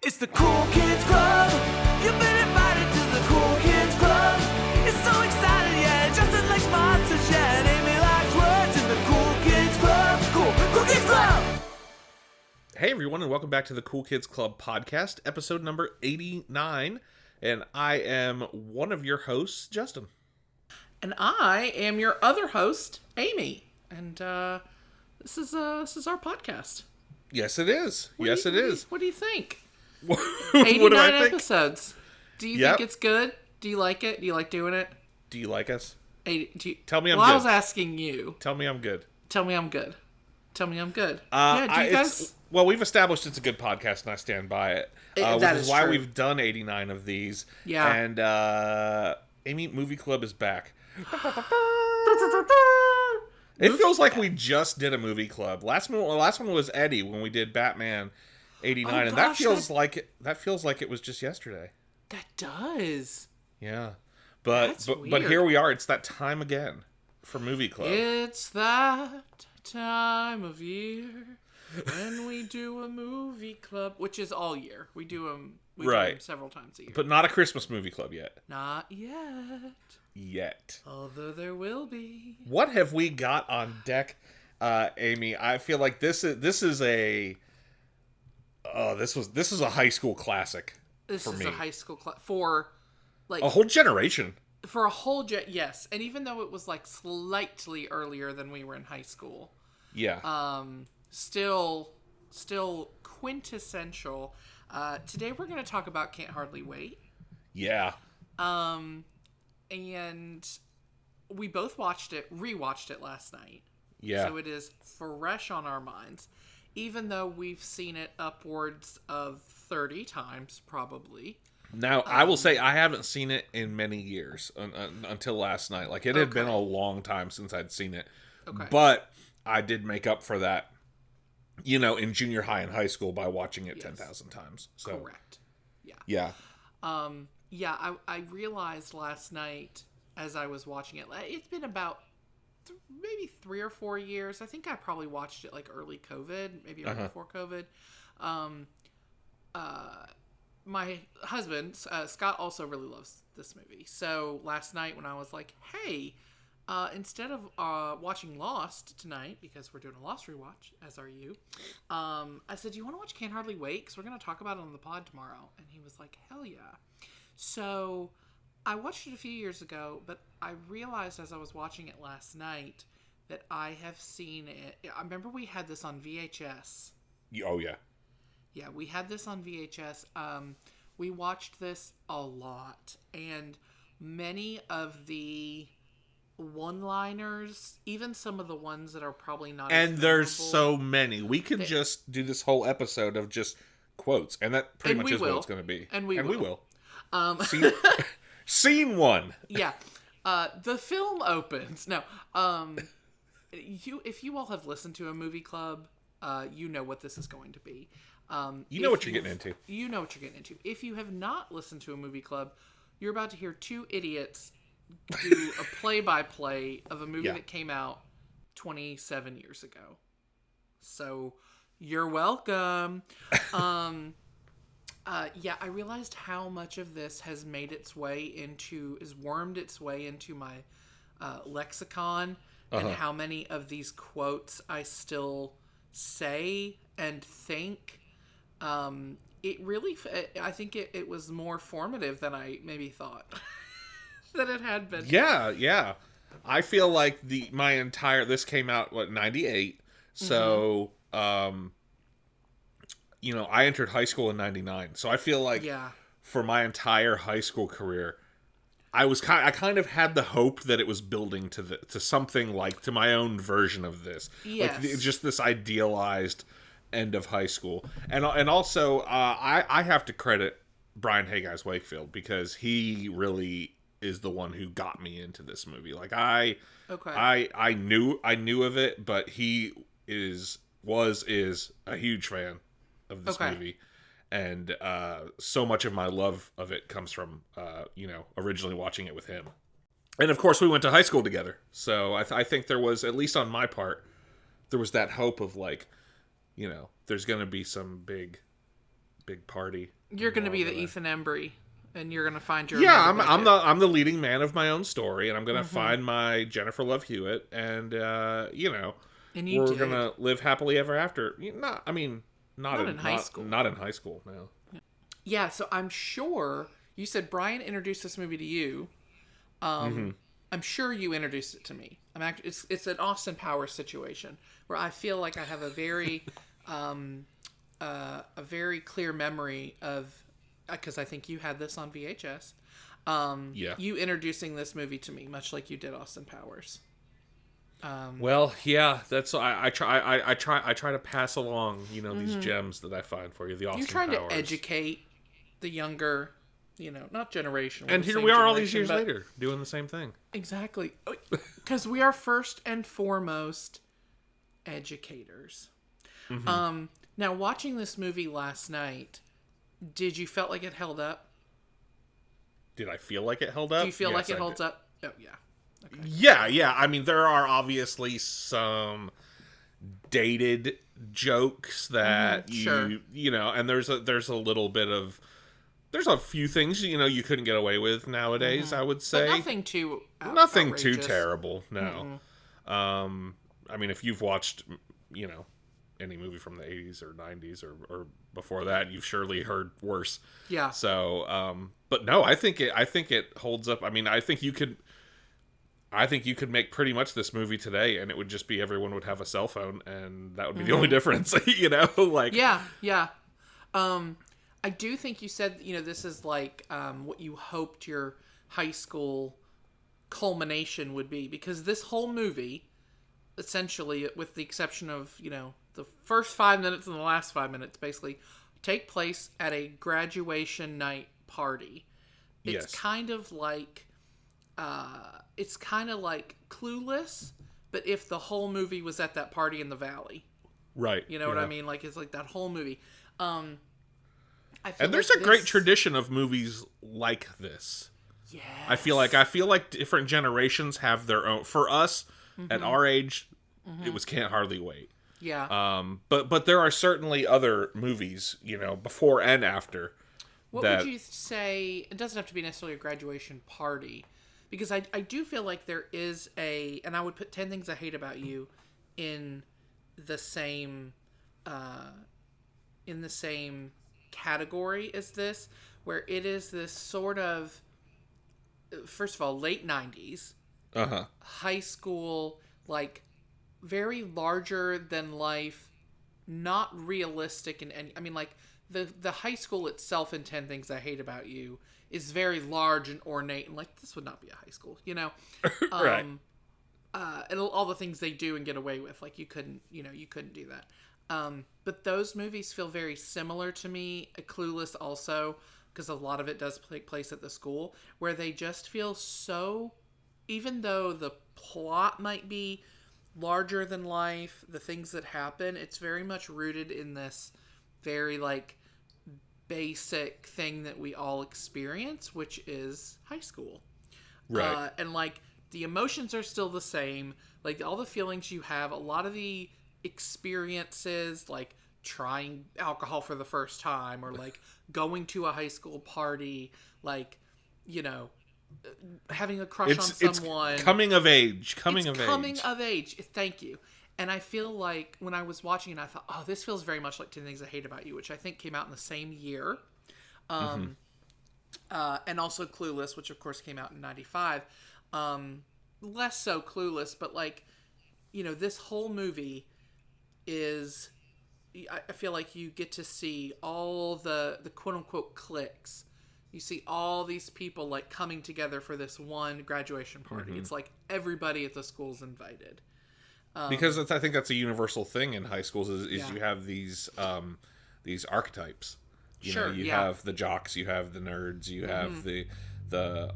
It's the Cool Kids Club. You've been invited to the Cool Kids Club. It's so exciting, yeah. Justin likes monsters, yeah. And Amy likes words in the Cool Kids Club. Cool Kids Club. Hey everyone, and welcome back to the Cool Kids Club podcast, episode number 89. And I am one of your hosts, Justin. And I am your other host, Amy. And this is our podcast. Yes, it is. What do you think? What 89 do I think? episodes. Do you Yep. think it's good? Do you like it? Do you like doing it? Do you like us? Tell me I'm I good. was asking you. Tell me I'm good. Tell me I'm good. Tell me I'm good. Yeah, do you guys... Well, we've established it's a good podcast, and I stand by it. Which that is is why true. we've done 89 of these. Yeah. And Amy Movie Club is back. It feels like we just did a movie club. Last one was Eddie when we did Batman 89, Oh, and gosh, that feels like it was just yesterday. That does. Yeah, but That's but weird. here we are. It's that time again for movie club. It's that time of year when we do a movie club, which is all year. We do them Right. several times a year. But not a Christmas movie club yet. Not yet. Yet. Although there will be. What have we got on deck, Amy? I feel like this is a high school classic. This for is me. a high school class for like A whole generation. for a whole yes, and even though it was like slightly earlier than we were in high school, Yeah. still quintessential. Today we're going to talk about Can't Hardly Wait. Yeah. And we both rewatched it last night. Yeah. So it is fresh on our minds, even though we've seen it upwards of 30 times, probably. Now, I will say I haven't seen it in many years until last night. Like, it had been a long time since I'd seen it. Okay. But I did make up for that, in junior high and high school by watching it 10,000 times. So, Correct. Yeah. yeah. I realized last night as I was watching it, it's been about maybe 3 or 4 years. I think I probably watched it like early COVID, maybe right before COVID. My husband, Scott, also really loves this movie. So last night when I was like, hey, instead of watching Lost tonight, because we're doing a Lost rewatch, as are you, I said, do you want to watch Can't Hardly Wait? Because we're going to talk about it on the pod tomorrow. And he was like, hell yeah. So I watched it a few years ago, but I realized as I was watching it last night that I have seen it. I remember we had this on VHS. Oh, yeah. Yeah, we had this on VHS. We watched this a lot, and many of the one-liners, even some of the ones that are probably not as And there's memorable, so many. We could just do this whole episode of just quotes, and that pretty much is what it's going to be. And we will. Scene one. Yeah. The film opens. No. If you all have listened to a movie club, you know what this is going to be. You know what you're getting into. You know what you're getting into. If you have not listened to a movie club, you're about to hear two idiots do a play-by-play of a movie that came out 27 years ago. So, you're welcome. I realized how much of this has wormed its way into my lexicon, and how many of these quotes I still say and think. It really, I think it was more formative than I maybe thought that it had been. Yeah. I feel like this came out, 98? So, I entered high school in 99. So I feel like for my entire high school career, I kind of had the hope that it was building to something like, to my own version of this. Yes. Like, just this idealized end of high school. And also, I have to credit Brian Hayguys Wakefield, because he really is the one who got me into this movie. Like, I knew of it, but he is a huge fan of this movie. And so much of my love of it comes from, originally watching it with him. And of course, we went to high school together. So I think there was, at least on my part, there was that hope of like, there's going to be some big big party. You're going to be the Over there. Ethan Embry, and you're going to find your Yeah, Amanda I'm Beckett. I'm the leading man of my own story, and I'm gonna find my Jennifer Love Hewitt, and you know, And you we're did. gonna live happily ever after. Not, I mean, Not in high school. Not in high school. No. Yeah, so I'm sure you said Brian introduced this movie to you. I'm sure you introduced it to me. It's an Austin Powers situation where I feel like I have a very a very clear memory of, because I think you had this on VHS. Yeah. You introducing this movie to me, much like you did Austin Powers. Well, yeah, that's I try to pass along, you know, these gems that I find for you. The Austin You're trying Powers. to educate the younger, not generation. we're And the here same we are all these generation, years but- later doing the same thing. Exactly. Because we are first and foremost educators. Now, watching this movie last night, did you felt like it held up? Did I feel like it held up? Do you feel like Yes, it I holds did. up? Oh, yeah. Okay. Yeah. I mean, there are obviously some dated jokes that sure. you know, and there's a little bit of there's a few things you couldn't get away with nowadays. I would say But nothing too nothing too outrageous. terrible. No. I mean, if you've watched any movie from the 80s or 90s or before that, you've surely heard worse. Yeah. So, but no, I think it holds up. I mean, I think you could make pretty much this movie today, and it would just be everyone would have a cell phone, and that would be the only difference. Like Yeah. I do think you said, this is like what you hoped your high school culmination would be, because this whole movie, essentially, with the exception of, the first 5 minutes and the last 5 minutes, basically take place at a graduation night party. It's Yes. kind of like Clueless, but if the whole movie was at that party in the valley. right. You know what I mean? Like, it's like that whole movie. I feel And there's like a great this- tradition of movies like this. Yeah. I feel like different generations have their own. For us, at our age, it was Can't Hardly Wait. Yeah. But there are certainly other movies, before and after. What that, would you say? It doesn't have to be necessarily a graduation party, because I do feel like there is and I would put 10 Things I Hate About You in the same category as this, where it is this sort of, first of all, late 90s, high school, like very larger than life, not realistic, and I mean, like the high school itself in 10 Things I Hate About You is very large and ornate, and like this would not be a high school, Right. And all the things they do and get away with, like you couldn't do that. But those movies feel very similar to me. Clueless also, because a lot of it does take place at the school, where they just feel so, even though the plot might be larger than life, the things that happen, it's very much rooted in this very like basic thing that we all experience, which is high school. Right. And like the emotions are still the same, like all the feelings you have, a lot of the experiences, like trying alcohol for the first time, or like going to a high school party, like having a crush on someone. It's coming of age. Coming It's of coming age. of age. Thank you. And I feel like when I was watching it, I thought, oh, this feels very much like 10 Things I Hate About You, which I think came out in the same year. And also Clueless, which of course came out in 95. Less so Clueless, but like, this whole movie is, I feel like you get to see all the quote unquote cliques. You see all these people like coming together for this one graduation party. It's like everybody at the school's invited. Because I think that's a universal thing in high schools is Yeah. you have these archetypes. Sure, You yeah. have the jocks, you have the nerds, you have the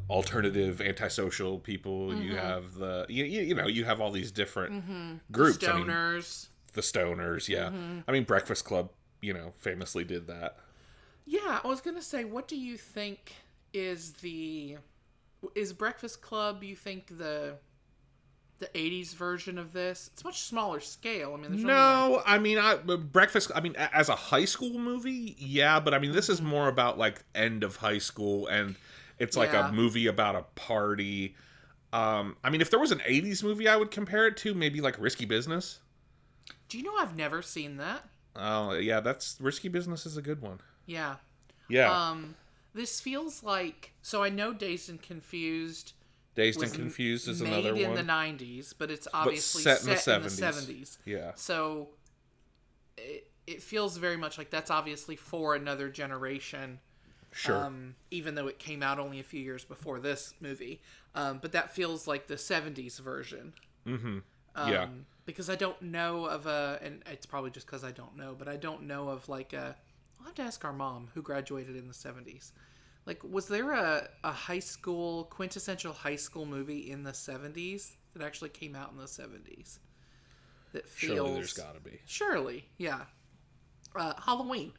alternative antisocial people, you have the you have all these different groups. I mean, Stoners. the stoners, yeah. I mean, Breakfast Club, famously did that. Yeah, I was gonna say, what do you think is Breakfast Club? You think the the 80s version of this. It's much smaller scale. I mean, there's No, I mean, Breakfast. I mean, as a high school movie, yeah, but I mean, this is more about like end of high school, and it's like Yeah. a movie about a party. I mean, if there was an '80s movie, I would compare it to maybe like Risky Business. Do you know I've never seen that? Oh, yeah, that's Risky Business is a good one. Yeah. Yeah, This feels like, so I know Dazed and Confused Dazed was and Confused is made another in one. the 90s, but it's obviously set in the set in the 70s. 70s. Yeah. So it feels very much like that's obviously for another generation. Sure. Even though it came out only a few years before this movie. But that feels like the 70s version. Yeah. Because I don't know of and it's probably just because I don't know, but I don't know of like I'll have to ask our mom who graduated in the 70s. Like, was there a high school, quintessential high school movie in the 70s that actually came out in the 70s? That feels... Surely there's got to be. Surely, yeah. Halloween.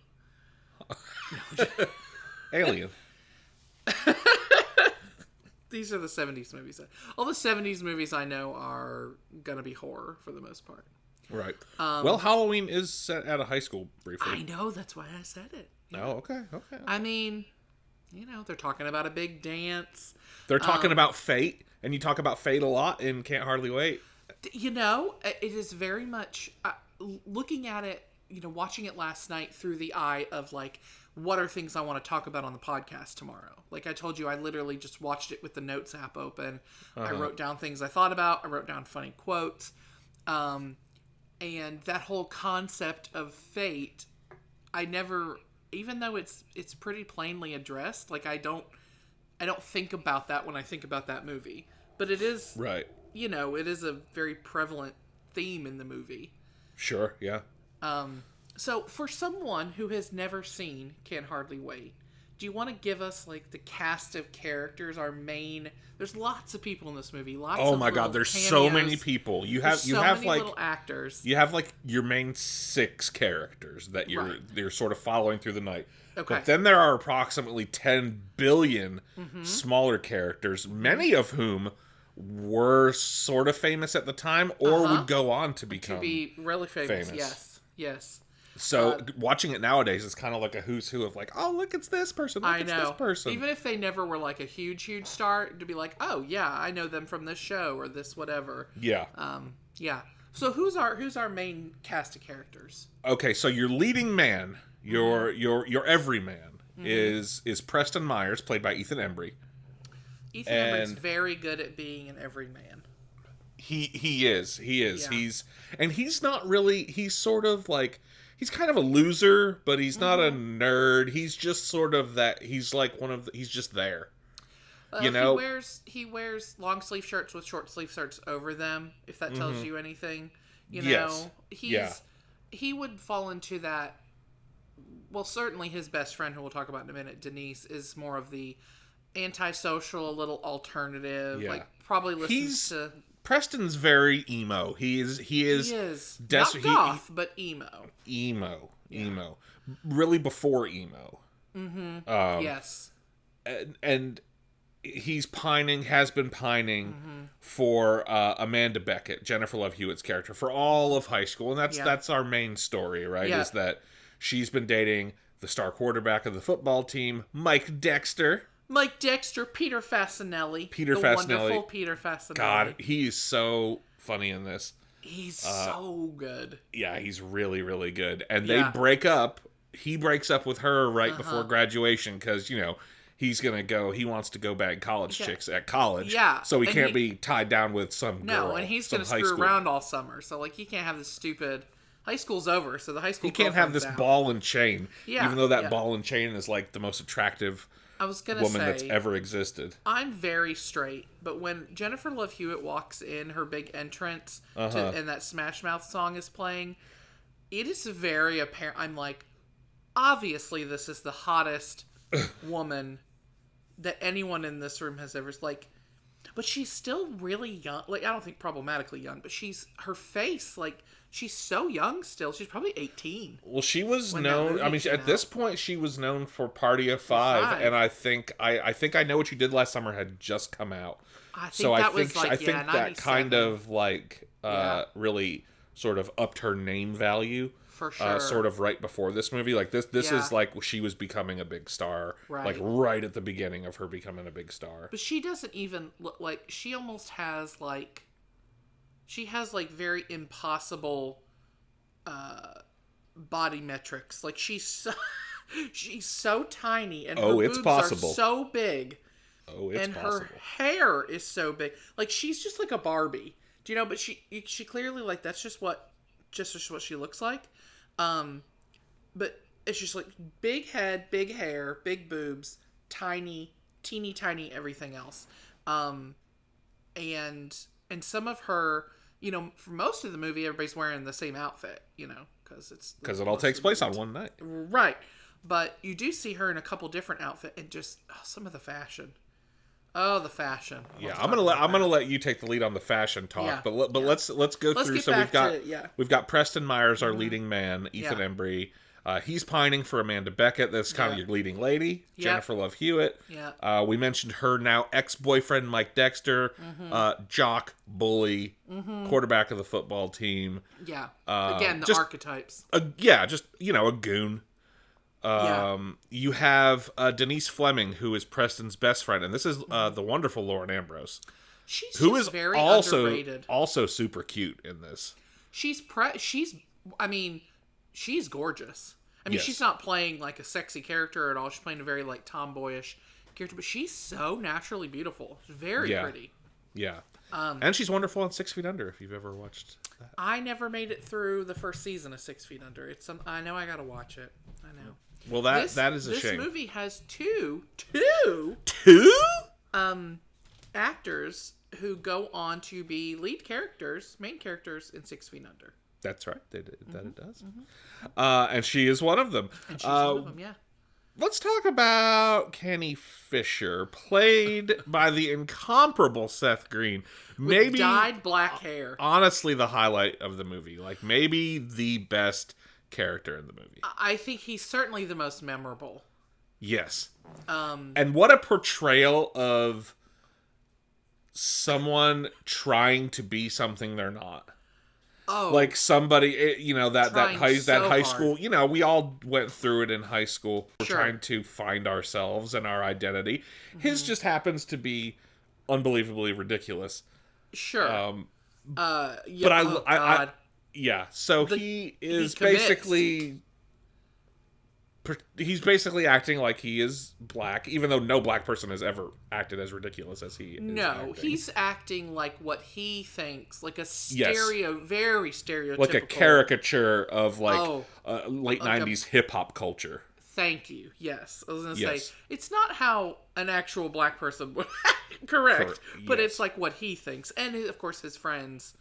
Alien. These are the 70s movies. All the 70s movies I know are going to be horror for the most part. Right. Well, Halloween is set at a high school briefly. I know, that's why I said it. Oh, okay. I mean, they're talking about a big dance. They're talking about fate, and you talk about fate a lot in Can't Hardly Wait. It is very much looking at it, watching it last night through the eye of like, what are things I want to talk about on the podcast tomorrow? Like I told you, I literally just watched it with the Notes app open. I wrote down things I thought about. I wrote down funny quotes. And that whole concept of fate, I never, even though it's pretty plainly addressed, like I don't think about that when I think about that movie. But it is, Right. it is a very prevalent theme in the movie. Sure, yeah. So for someone who has never seen Can't Hardly Wait, do you want to give us like the cast of characters, our main? There's lots of people in this movie. Oh my god, there's so many people. You have many like little actors. you have like your main 6 characters that Right. you're sort of following through the night. Okay. But then there are approximately 10 billion smaller characters, many of whom were sort of famous at the time or would go on to become To be really famous. famous. Yes. So watching it nowadays is kind of like a who's who of like, oh, look, it's this person. Look, I it's know. this person. Even if they never were like a huge star, to be like, oh yeah, I know them from this show or this whatever. Yeah. Yeah. So who's our main cast of characters? Okay, so your leading man, your everyman is Preston Myers, played by Ethan Embry. Ethan Embry's very good at being an everyman. He is. Yeah. He's not really, he's sort of like, he's kind of a loser, but he's not a nerd. He's just sort of that, he's like he's just there. He wears long sleeve shirts with short sleeve shirts over them, if that tells you anything. Yes. He would fall into that. Well, certainly his best friend, who we'll talk about in a minute, Denise, is more of the antisocial, a little alternative. Yeah. Like probably listens to. Preston's very emo. He is He is des- not goth, but emo. emo. Really before emo. Yes. And he's has been pining for Amanda Beckett, Jennifer Love Hewitt's character, for all of high school, and that's our main story, right? Yeah. Is that she's been dating the star quarterback of the football team, Mike Dexter. Mike Dexter, Peter Fasinelli. Peter the Fasinelli. Wonderful Peter Fasinelli. God, he's so funny in this. He's so good. Yeah, he's really, really good. And they Yeah. break up. He breaks up with her right before graduation because, he wants to go bag college chicks at college. Yeah, So he and can't be tied down with some girl. No, and he's some going to high screw school. around all summer. So, like, he can't have this stupid... High school's over, so the high school He can't have this girlfriend's out. ball and chain. Yeah, Even though that yeah. ball and chain is like the most attractive I was going to woman say... that's ever existed. I'm very straight, but when Jennifer Love Hewitt walks in, her big entrance, and that Smash Mouth song is playing, it is very apparent. I'm like, obviously this is the hottest woman that anyone in this room has ever, like, but she's still really young. Like, I don't think problematically young, but her face, like, She's so young still. She's probably 18. Well, she was When that known. movie I mean, came at this out. point, she was known for Party of Five, Five. and I think I Know What You Did Last Summer had just come out. I think So that was like, I think that kind 97. of like Yeah. really sort of upped her name value. For sure. Sort of right before this movie. Like this Yeah. is like she was becoming a big star. Like Right. right at the beginning of her becoming a big star. But she doesn't even look like, she almost has like, she has like very impossible body metrics. Like she's so, she's so tiny, and Oh, her it's boobs possible. are so big, Oh, it's and possible. her hair is so big. Like she's just like a Barbie. Do you know? But she clearly, like, that's just what she looks like. But it's just like big head, big hair, big boobs, tiny, teeny tiny everything else. And some of her, you know, for most of the movie, everybody's wearing the same outfit, you know, because Because it all takes place on one night. right. But you do see her in a couple different outfits, and just some of the fashion. Oh, the fashion. Yeah, I'm gonna let you take the lead on the fashion talk, Yeah, but let's go Let's through. get So back we've got Preston Myers, our leading man, Ethan Yeah. Embry. He's pining for Amanda Beckett. That's kind of Yeah. your leading lady, Yep. Jennifer Love Hewitt. Yeah. We mentioned her now ex-boyfriend Mike Dexter, jock, bully, quarterback of the football team. Yeah. Again, the just- archetypes. Just a goon. Yeah. You have Denise Fleming, who is Preston's best friend, and this is the wonderful Lauren Ambrose, She's who just is very also underrated. super cute in this. She's she's gorgeous. I mean, Yes. she's not playing like a sexy character at all. She's playing a very like tomboyish character, but she's so naturally beautiful. She's very Yeah. pretty. Yeah. And she's wonderful on 6 Feet Under, if you've ever watched that. I never made it through the first season of 6 Feet Under. I know I gotta watch it. I know. Well, that is a this shame. This movie has two Two? actors who go on to be main characters in 6 Feet Under. That's right. That it does. And she is one of them. And she's one of them, yeah. Let's talk about Kenny Fisher, played by the incomparable Seth Green. Maybe Dyed black hair. honestly the highlight of the movie. Like maybe the best character in the movie. I think he's certainly the most memorable. Yes. And what a portrayal of someone trying to be something they're not. Oh, Like somebody, that Trying high so high hard. school. We all went through it in high school. We're Sure. trying to find ourselves and our identity. Mm-hmm. His just happens to be unbelievably ridiculous. sure. Yeah, But I yeah. So he is commits. he's basically acting like he is black, even though no black person has ever acted as ridiculous as he is. no, acting. he's acting like what he thinks, like a Yes. very stereotypical, like a caricature of Oh. late Like a- '90s hip hop culture. Thank you. Yes, I was gonna Yes. say it's not how an actual black person would correct, but yes. it's like what he thinks, and of course his friends.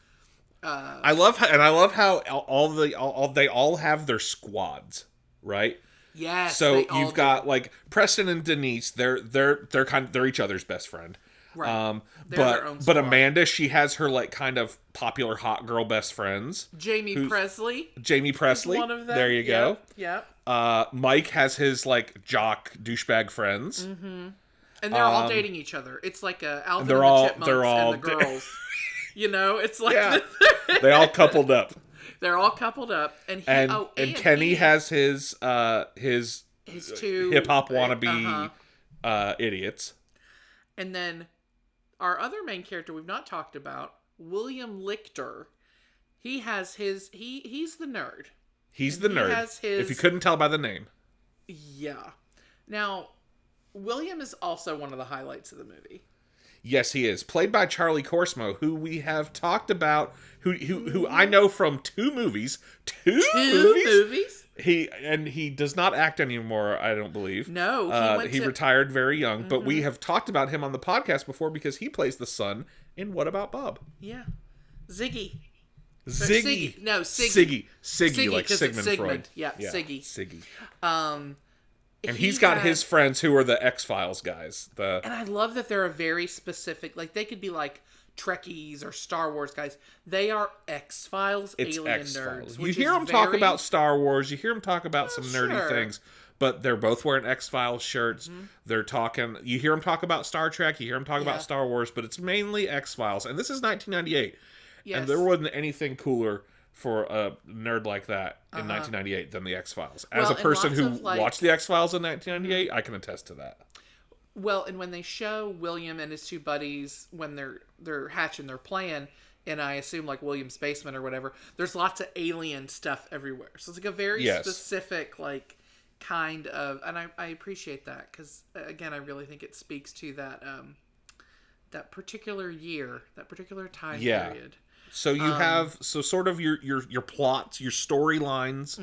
I love how they all have their squads, right? Yes. So they all you've do. got like Preston and Denise. They're each other's best friend. Right. They're their own But squad. Amanda, she has her like kind of popular hot girl best friends. Jamie Presley. Jamie Presley. One of them. There you go. Yep. Mike has his like jock douchebag friends. And they're all dating each other. It's like a Alvin they're and the all- Chipmunks they're all and the girls. It's like Yeah. They all coupled up. they're all coupled up, and Kenny has his two hip hop wannabe idiots. And then our other main character we've not talked about, William Lichter. He has he's the nerd. He's the he nerd. has his- If you couldn't tell by the name. Yeah. Now, William is also one of the highlights of the movie. Yes, he is. Played by Charlie Corsmo, who we have talked about, who I know from two movies. Two movies? He does not act anymore, I don't believe. No, he retired very young, but we have talked about him on the podcast before because he plays the son in What About Bob? Yeah. Ziggy. Ziggy. Siggy. No, Siggy. Siggy, like 'cause it's Sigmund Freud. Yeah, Siggy. Siggy. And He's got his friends who are the X-Files guys. And I love that they're a very specific, like they could be like Trekkies or Star Wars guys. They are X-Files It's alien X-Files. nerds. You which hear is them talk very- about Star Wars. You hear them talk about some nerdy sure. things. But they're both wearing X-Files shirts. Mm-hmm. They're talking... You hear them talk about Star Trek. You hear them talk Yeah. about Star Wars. But it's mainly X-Files. And this is 1998. Yes. And there wasn't anything cooler for a nerd like that in 1998 than the X-Files. As Well, a and person lots who of, like- watched the X-Files in 1998, I can attest to that. Well, and when they show William and his two buddies when they're hatching their plan, and I assume like William's basement or whatever, there's lots of alien stuff everywhere. So it's like a very Yes. specific like kind of, and I appreciate that because again I really think it speaks to that that particular year, that particular time Yeah. period. So you have sort of your plots, your storylines.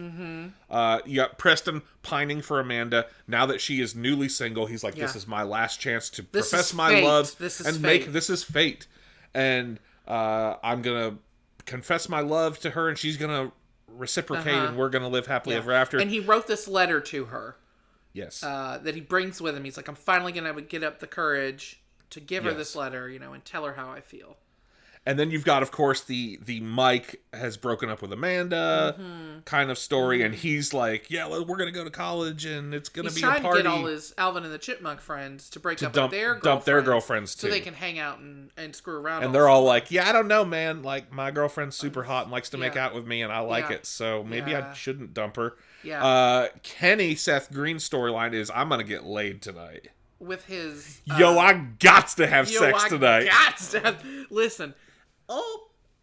You got Preston pining for Amanda now that she is newly single. He's like, "This Yeah. is my last chance to This profess is my fate. love This is and fate. make this is fate." And I'm gonna confess my love to her, and she's gonna reciprocate, and we're gonna live happily ever after. And he wrote this letter to her Yes, that he brings with him. He's like, I'm finally gonna get up the courage to give her Yes. this letter, and tell her how I feel. and then you've got, of course, the Mike has broken up with Amanda kind of story, and he's like, "Yeah, we're gonna go to college, and it's gonna He's be trying a party." to get all his Alvin and the Chipmunk friends to break up dump- with their dump their girlfriends, so they too. can hang out and screw around. And they're all like, "Yeah, I don't know, man. Like, my girlfriend's super hot and likes to make Yeah. out with me, and I like Yeah. it. So maybe I Yeah. shouldn't dump her." Yeah. Kenny Seth Green's storyline is, "I'm gonna get laid tonight. with his Yo, I gots to have yo, sex I tonight." gots to have- listen,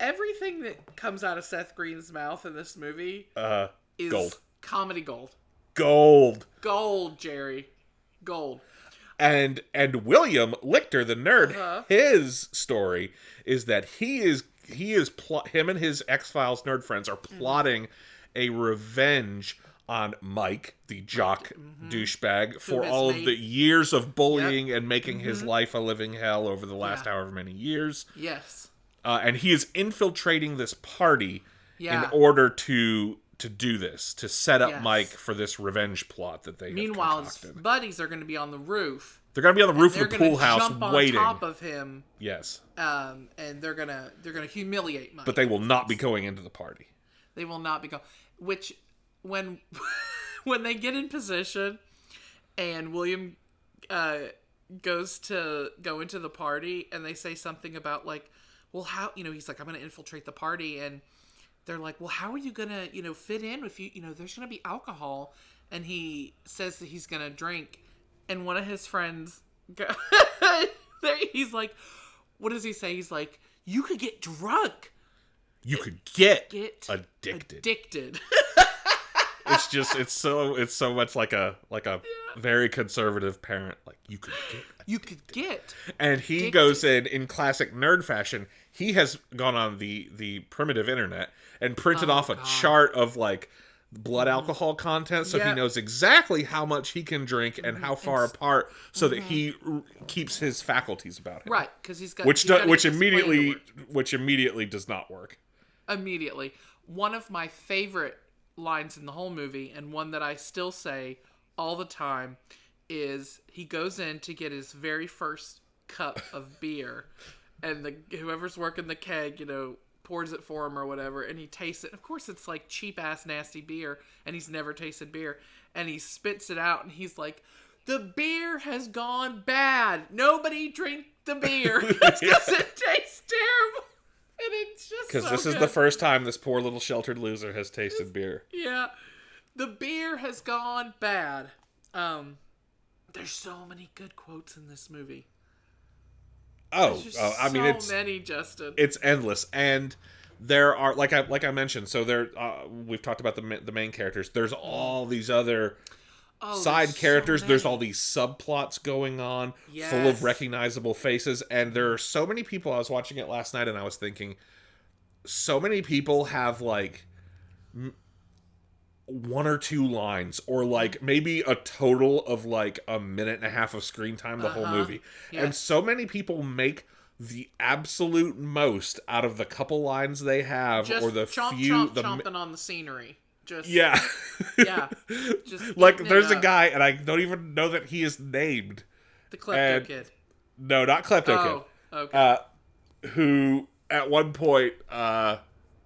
everything that comes out of Seth Green's mouth in this movie is Gold. comedy gold. Gold. Jerry, gold. And William Lichter, the nerd, his story is that him and his X-Files nerd friends are plotting a revenge on Mike, the jock douchebag, for has all of made- the years of bullying and making his life a living hell over the last Yeah. however many years. Yes. And he is infiltrating this party Yeah. in order to do this, to set up Yes. Mike for this revenge plot that they Meanwhile, have his concocted. buddies are going to be on the roof. They're going to be on the roof They're of the going pool to house jump on waiting. top of him, Yes. and they're gonna humiliate Mike. But they will not be going into the party. They will not be going. Which, when when they get in position, and William goes to go into the party, and they say something about like, well, how he's like, I'm gonna infiltrate the party, and they're like, well, how are you gonna fit in if there's gonna be alcohol, and he says that he's gonna drink, and one of his friends, he's like, what does he say? He's like, you could get drunk. You could get Get addicted. Addicted. It's just it's so much like a very conservative parent. Like, you could get. You could get. And he Addicted. goes in classic nerd fashion. He has gone on the primitive internet and printed off a chart of like blood alcohol content, so Yeah. he knows exactly how much he can drink and how far apart, so that he keeps his faculties about him. Right, because he's got Which he's gotta which get his plan to immediately work. does not work. Immediately. One of my favorite lines in the whole movie, and one that I still say all the time, is he goes in to get his very first cup of beer, and whoever's working the keg, pours it for him or whatever, and he tastes it. Of course, it's like cheap ass nasty beer, and he's never tasted beer, and he spits it out, and he's like, "The beer has gone bad. Nobody drink the beer because it tastes terrible." And it's just Because so this is good. the first time this poor little sheltered loser has tasted beer. Yeah. The beer has gone bad. There's so many good quotes in this movie. Oh, There's I mean, so many, Justin. it's endless, and there are like I mentioned. So there, we've talked about the main characters. There's all these other side there's so characters. There's many. all these subplots going on, full Yes. of recognizable faces, and there are so many people. I was watching it last night, and I was thinking, so many people have like one or two lines, or like maybe a total of like a minute and a half of screen time the whole movie. Yeah. And so many people make the absolute most out of the couple lines they have, Just or the chomping on the scenery. Just yeah. yeah. Just Like, eating it there's a up. guy, and I don't even know that he is named. The klepto and- kid. No, not Klepto Oh, Kid. okay. who at one point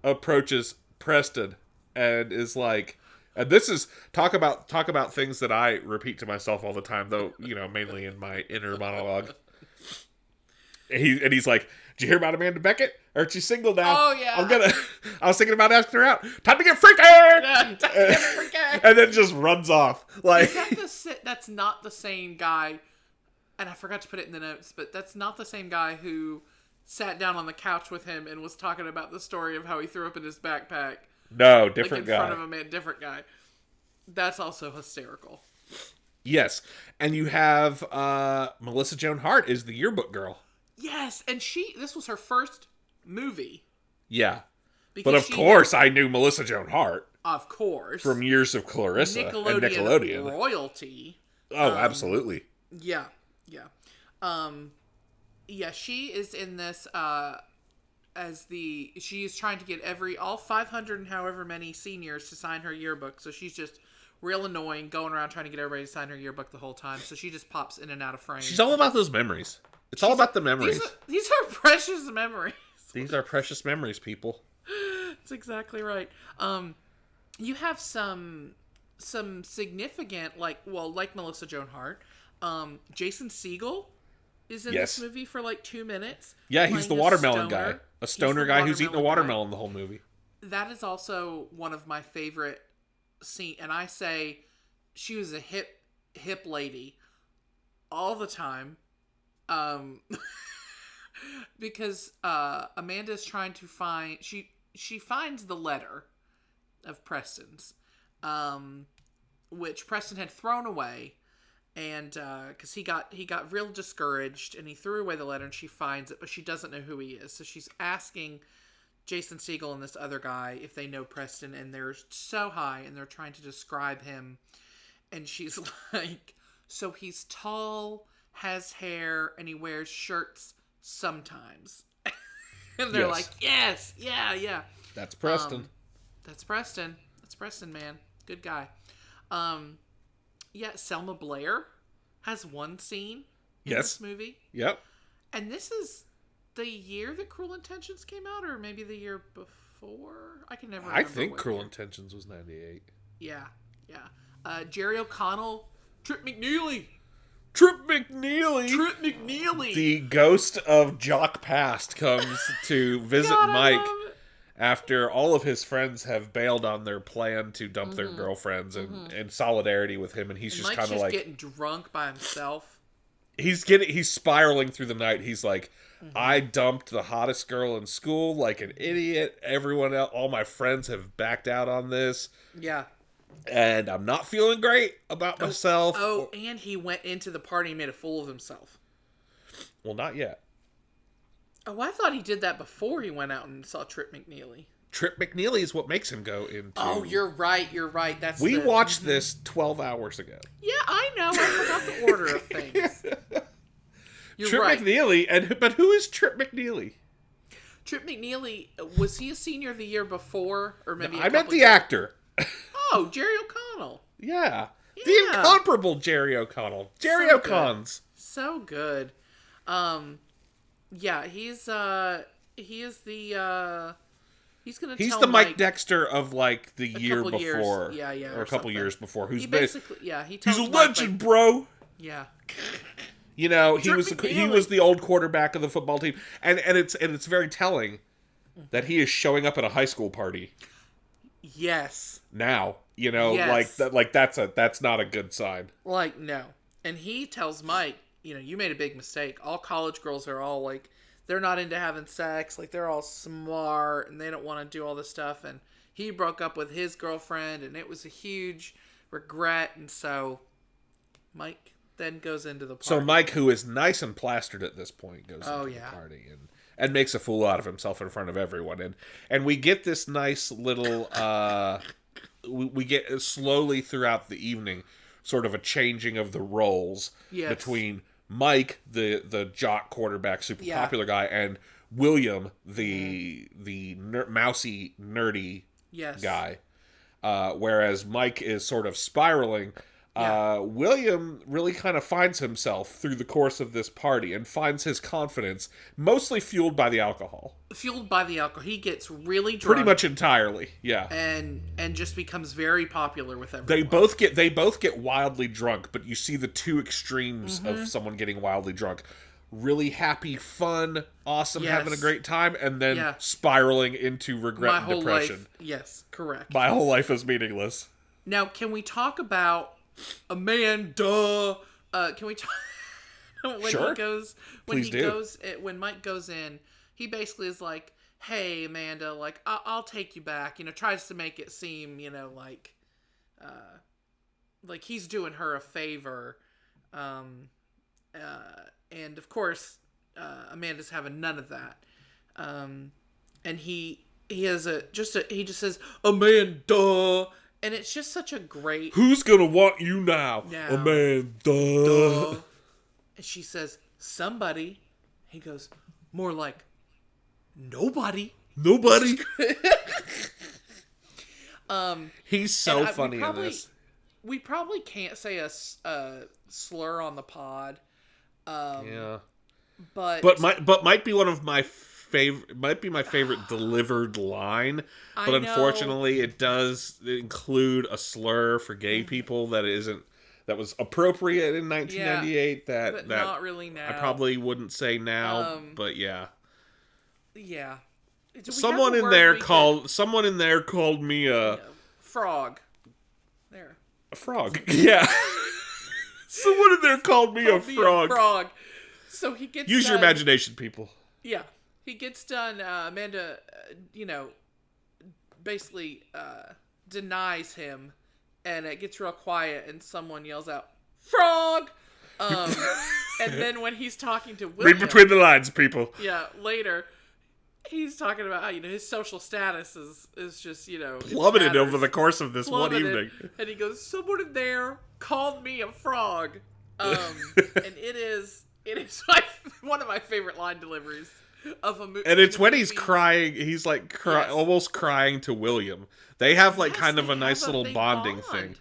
approaches Preston and is like, and this is talk about things that I repeat to myself all the time, though, mainly in my inner monologue. He's like, "Did you hear about Amanda Beckett? Aren't you single now? Oh, yeah. I was thinking about asking her out. Time to get freaky!" And then just runs off. Like, That's not the same guy, and I forgot to put it in the notes, but that's not the same guy who sat down on the couch with him and was talking about the story of how he threw up in his backpack. no, different in guy. front of a man, different guy. That's also hysterical. Yes, and you have Melissa Joan Hart is the yearbook girl. Yes, and this was her first movie. Yeah, Because but of course I knew Melissa Joan Hart Of course. from years of Clarissa and Nickelodeon. Royalty. Oh, absolutely. Yeah. Yeah, she is in this she is trying to get all 500 and however many seniors to sign her yearbook. So she's just real annoying, going around trying to get everybody to sign her yearbook the whole time. So she just pops in and out of frame. She's all about those memories. It's all about the memories. These are precious memories. These are precious memories, people. That's exactly right. You have some significant, like Melissa Joan Hart. Jason Segel is in Yes. this movie for like 2 minutes. Yeah, he's the playing a watermelon stoner. guy. A He's stoner the guy who's eating a watermelon watermelon the whole movie. guy. That is also one of my favorite scenes. And I say she was a hip lady all the time. Because Amanda's trying to find... She finds the letter of Preston's, which Preston had thrown away, and because he got real discouraged, and he threw away the letter, and she finds it, but she doesn't know who he is, so she's asking Jason Segel and this other guy if they know Preston, and they're so high, and they're trying to describe him, and she's like, so he's tall, has hair, and he wears shirts sometimes. And they're Yes. like, yes, yeah. That's Preston. That's Preston, man. Good guy. Yeah, Selma Blair has one scene in Yes. this movie. Yep. And this is the year that Cruel Intentions came out, or maybe the year before? I can never remember. I think what Cruel year. Intentions was 98. Yeah. Jerry O'Connell, Trip McNeely. Trip McNeely! The ghost of Jock Past comes to visit God, I Mike love it. after all of his friends have bailed on their plan to dump their girlfriends and in solidarity with him, and he's just Mike's kind of just like... getting drunk by himself. He's spiraling through the night. He's like, I dumped the hottest girl in school like an idiot. Everyone else, all my friends have backed out on this. Yeah. And I'm not feeling great about myself. Oh, and he went into the party and made a fool of himself. Well, not yet. Oh, I thought he did that before he went out and saw Trip McNeely. Trip McNeely is what makes him go into... Oh, you're right. That's We watched this 12 hours ago. Yeah, I know. I forgot the order of things. You're Trip right. McNeely, but who is Trip McNeely? Trip McNeely, was he a senior the year before, or maybe? I meant the actor. Oh, Jerry O'Connell. Yeah. The Yeah. incomparable Jerry O'Connell. Jerry So O'Cons. So good. Yeah, he is the he's gonna He's tell the Mike Dexter of like the year couple years. before. Yeah, Or a couple something. years before. He basically, he tells He's a Mike, legend, like, bro. yeah. You know, he Trip was McNeely. the old quarterback of the football team, and it's very telling that he is showing up at a high school party Yes. now. You know, Yes. that's not a good sign. Like, no. And he tells Mike, you made a big mistake. All college girls are all like, they're not into having sex. Like, they're all smart and they don't want to do all this stuff. And he broke up with his girlfriend and it was a huge regret. And so Mike then goes into the party. So Mike, who is nice and plastered at this point, goes into the yeah. party and makes a fool out of himself in front of everyone. And we get this nice little we get slowly throughout the evening sort of a changing of the roles Yes. between Mike, the jock quarterback, super Yeah. popular guy, and William, the mousy, nerdy Yes. guy. Whereas Mike is sort of spiraling Yeah. William really kind of finds himself through the course of this party and finds his confidence mostly fueled by the alcohol. Fueled by the alcohol, he gets really drunk. Pretty much entirely, yeah. and just becomes very popular with everyone. They both get wildly drunk, but you see the two extremes of someone getting wildly drunk. Really happy, fun, awesome, Yes. having a great time, and then Yeah. spiraling into regret My and whole depression. life. Yes, correct. My whole life is meaningless. Now, can we talk about Amanda? Can we talk when Sure. he goes Please do. when Mike goes in? He basically is like, "Hey, Amanda, like I'll take you back." Tries to make it seem, like he's doing her a favor. And of course, Amanda's having none of that. And he just says Amanda, and it's just such a great. Who's gonna want you now? Now. Amanda. And she says somebody. He goes more like nobody. Nobody. He's And so we funny in probably- this. We probably can't say a slur on the pod. Yeah. But might be one of my favorite. Might be my favorite delivered line. I But know. unfortunately, it does include a slur for gay people that was appropriate in 1998. but that not really now. I probably wouldn't say now. But yeah. Yeah. Do we Someone have a in word there we called me could- frog. There. a frog. Yeah. Someone in there called me a Be frog. frog. So he gets Use your done- imagination, people. Yeah, he gets done. Amanda, basically denies him, and it gets real quiet, and someone yells out, "Frog!" And then when he's talking to William, Read between the lines, people. yeah, later, he's talking about how his social status is just Plummeted it over the matters. course of this one Plummeted. evening. And he goes, "Someone in there called me a frog," and it is one of my favorite line deliveries of a movie. And it's when he's crying, he's like Yes. almost crying to William. They have like Yes, kind of they a nice have little big bonding bond. thing.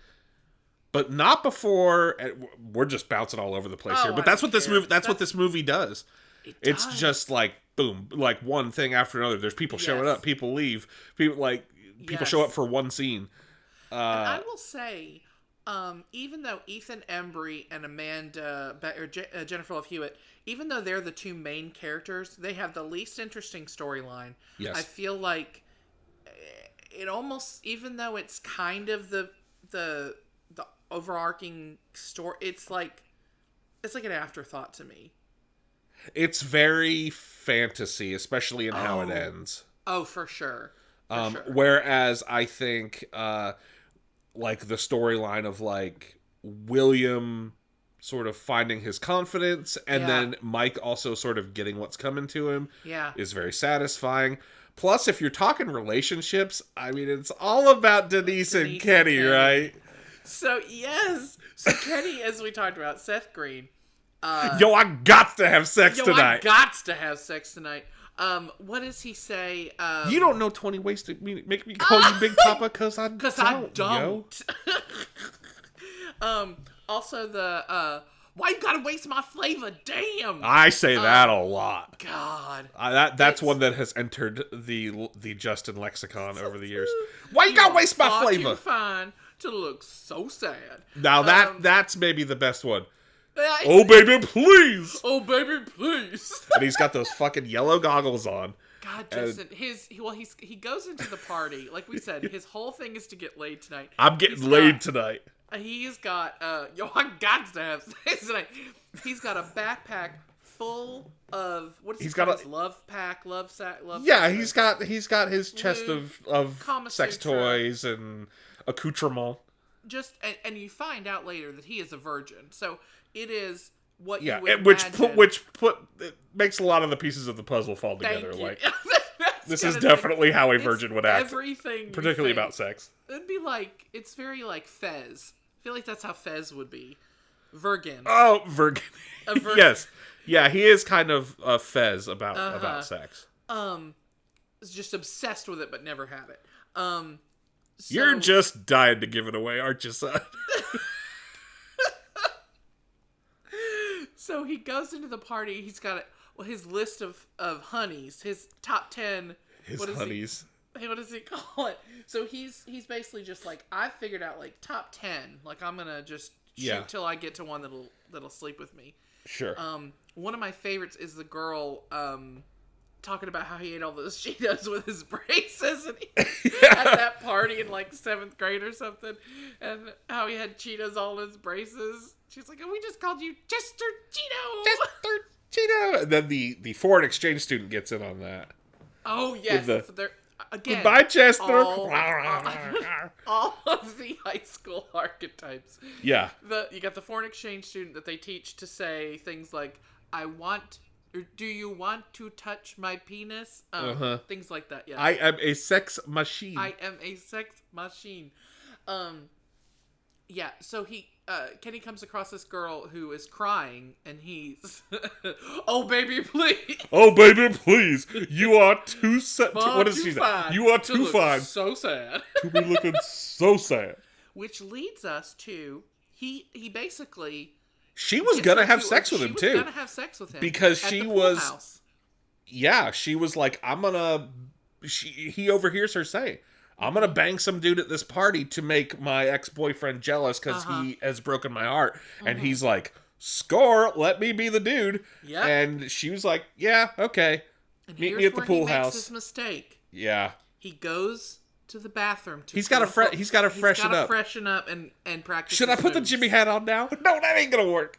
But not before. We're just bouncing all over the place Oh, here. But I that's don't what this care. movie. That's what this movie does. It's does. just like boom, like one thing after another. There's people showing Yes. up, people leave, people Yes. show up for one scene. And I will say, even though Ethan Embry and Jennifer Love Hewitt, even though they're the two main characters, they have the least interesting storyline. Yes. I feel like it almost, even though it's kind of the overarching story, it's like an afterthought to me. It's very fantasy, especially in how it ends. Oh, for sure. For sure. Whereas I think like the storyline of like William sort of finding his confidence and Yeah. then Mike also sort of getting what's coming to him Yeah. is very satisfying. Plus, if you're talking relationships, I mean, it's all about Denise and Denise and Kenny, Kenny. right? So, yes. So, Kenny, as we talked about, Seth Green. Yo, I got to have sex Yo, tonight. I gots to have sex tonight. What does he say? You don't know 20 ways to make me call you Big Papa because I don't. Because I Yo. don't. Also, why you gotta waste my flavor? Damn. I say that a lot. God. That's one that has entered the Justin lexicon over the years. Why you gotta waste my Far flavor? too fine to look so sad. Now that's maybe the best one. Oh, Oh baby, please! oh baby, please. And he's got those fucking yellow goggles on. God, Justin, he goes into the party. Like we said, his whole thing is to get laid tonight. I'm getting He's laid got- tonight. He's got yo, I got to have sex tonight. He's got a backpack full of what is He's he got called? a- His love pack, love sack, love. Yeah, sack. he's got his chest of Kama sex Sutra. toys and accoutrement. Just and you find out later that he is a virgin. So it is what Yeah, you would which imagine. it makes a lot of the pieces of the puzzle fall Thank together. you. Like That's this is gonna say- definitely how a it's virgin would act, Everything, you particularly think. about sex. It'd be like it's very like Fez. I feel like that's how Fez would be. Virgin. Oh, Virgin. A virgin. Yes. Yeah, he is kind of a fez about sex. Is just obsessed with it but never had it. So, You're just dying to give it away, aren't you, son? So he goes into the party. He's got his list of honeys, his top 10. His what is honeys. What does he call it? So he's basically just like, I figured out like top 10. Like I'm gonna just shoot till I get to one that'll sleep with me. Sure. One of my favorites is the girl talking about how he ate all those Cheetos with his braces and at that party in like 7th grade or something, and how he had Cheetos all in his braces. She's like, "Oh, we just called you Chester Cheeto." Chester Cheeto. And then the foreign exchange student gets in on that. Oh yes, With they're again. Goodbye, Chester. All of the high school archetypes. Yeah. You got the foreign exchange student that they teach to say things like, "I want," or "Do you want to touch my penis?" Things like that. Yeah. I am a sex machine. I am a sex machine. Yeah. So Kenny comes across this girl who is crying, and he's, "Oh baby, please." Oh baby, please. You are too sad. Far What is too she? fine You are to too look fine So sad. to be looking so sad. Which leads us to he basically She was gets gonna her have to- sex with she him was too. Gonna have sex with him Because at she the pool was- house. Yeah, she was like, he overhears her say, "I'm gonna bang some dude at this party to make my ex-boyfriend jealous because he has broken my heart." And he's like, "Score, let me be the dude." Yeah. And she was like, "Yeah, okay. And Meet here's me at the where pool he makes house." his mistake. Yeah. He goes to the bathroom to He's gotta quote, he's gotta freshen up. freshen up and practice. Should I his put the moves. Jimmy hat on now? No, that ain't gonna work.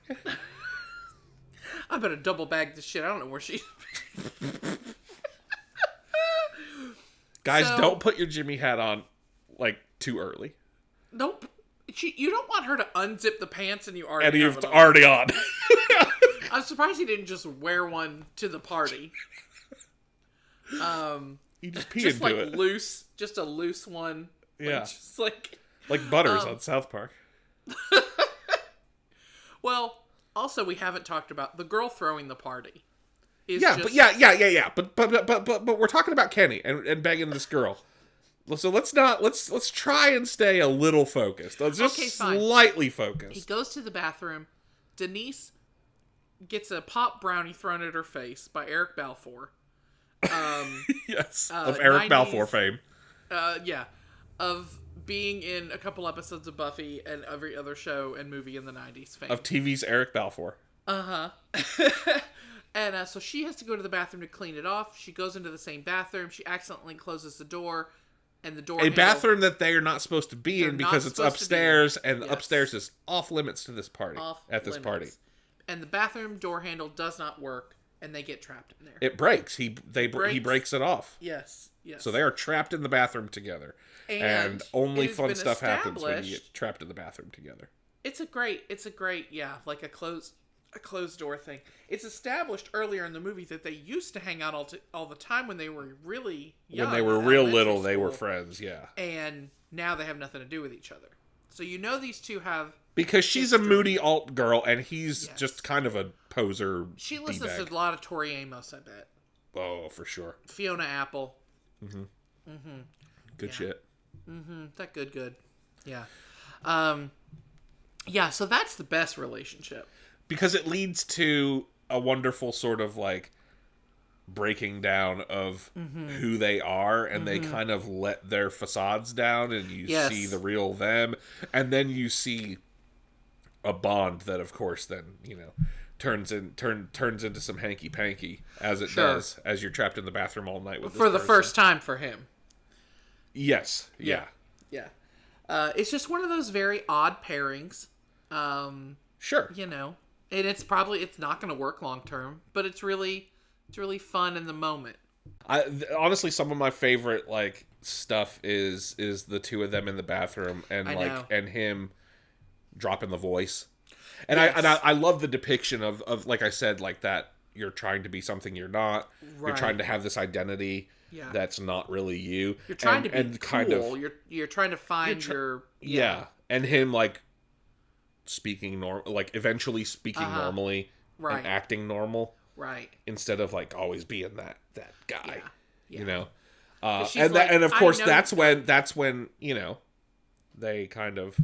I better double bag this shit. I don't know where she. Guys, So- don't put your Jimmy hat on like too early. Nope. You don't want her to unzip the pants and you already And have you've it on. already on. I'm surprised he didn't just wear one to the party. You just pee Just into like it. loose, just a loose one. Yeah. Just like. Like Butters on South Park. Well, also we haven't talked about the girl throwing the party. Is Yeah, just, but yeah. But we're talking about Kenny and banging this girl. So let's try and stay a little focused. Let's just Okay, fine. slightly He focused. goes to the bathroom. Denise gets a pop brownie thrown at her face by Eric Balfour. Yes, of Eric 90s Balfour fame. Yeah, of being in a couple episodes of Buffy and every other show and movie in the 90s fame. Of TV's Eric Balfour. And so she has to go to the bathroom to clean it off. She goes into the same bathroom. She accidentally closes the door, and the door A bathroom that they are not supposed to be They're in not because it's supposed to be in. upstairs, and Yes. upstairs is off limits to this party. off At this limits. party, And the bathroom door handle does not work, and they get trapped in there. it breaks. He breaks. breaks it off. Yes. So they are trapped in the bathroom together, and it only has fun been stuff happens when you established- get trapped in the bathroom together. It's a great, yeah, like a closed door thing. It's established earlier in the movie that they used to hang out all the time when they were really young. When they were in real elementary little, they were school. friends. Yeah, And now they have nothing to do with each other. So these two have. because she's a history. moody alt girl, and he's Yes. just kind of a poser. She listens D-bag. to a lot of Tori Amos, I bet. Oh, for sure. Fiona Apple. Good shit. That good. Yeah. Yeah, so that's the best relationship. Because it leads to a wonderful sort of like breaking down of who they are, and they kind of let their facades down, and you Yes. see the real them, and then you see a bond that, of course, then turns into some hanky panky as it Sure. does as you're trapped in the bathroom all night with For this the person. first time for him. Yes. Yeah. Yeah. It's just one of those very odd pairings. Sure. And it's not going to work long term, but it's really fun in the moment. Honestly, some of my favorite like stuff is the two of them in the bathroom, and I know. and him dropping the voice. And Yes. I love the depiction of like I said, like that you're trying to be something you're not. You're Right. trying to have this identity Yeah. that's not really you. You're trying and, to be and cool. kind of You're trying to find your yeah. And him like speaking like eventually speaking normally Right. and acting normal right. instead of like always being that guy. Yeah. You know. she's And like, and of "I course know that's when they kind of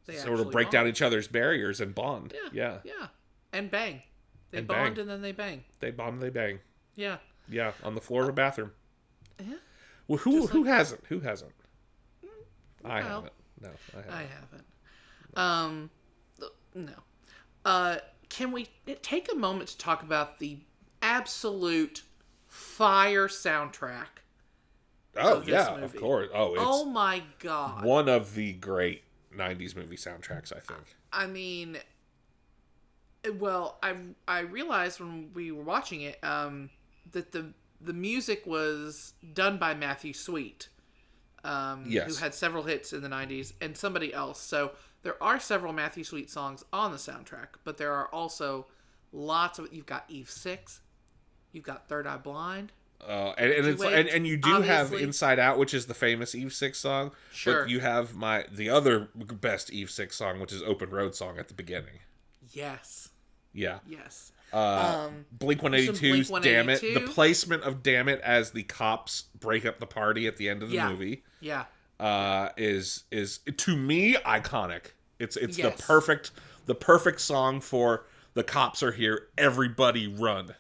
They sort of actually break down bond. each other's barriers and bond. Yeah. Yeah. And bang. They And bond bang. and then they bang. They bond, they bang. Yeah. Yeah, on the floor of a bathroom. Yeah. Well, who hasn't? Who hasn't? I Well, haven't. No, I haven't. I haven't. No. Can we take a moment to talk about the absolute fire soundtrack? Oh of this yeah, movie? of course. Oh, it's Oh my god. one of the great '90s movie soundtracks, I think. I mean, well, I realized when we were watching it that the music was done by Matthew Sweet, Yes. who had several hits in the '90s, and somebody else. So there are several Matthew Sweet songs on the soundtrack, but there are also lots of. You've got Eve 6, you've got Third Eye Blind. And you do have Obviously. Inside Out, which is the famous Eve 6 song. Sure. But you have the other best Eve 6 song, which is Open Road song at the beginning. Yes. Yeah. Yes. Blink 182's Blink Damn It. 182. The placement of Damn It as the cops break up the party at the end of the Yeah. movie Yeah. is to me iconic. It's Yes. the perfect song for the cops are here, everybody run.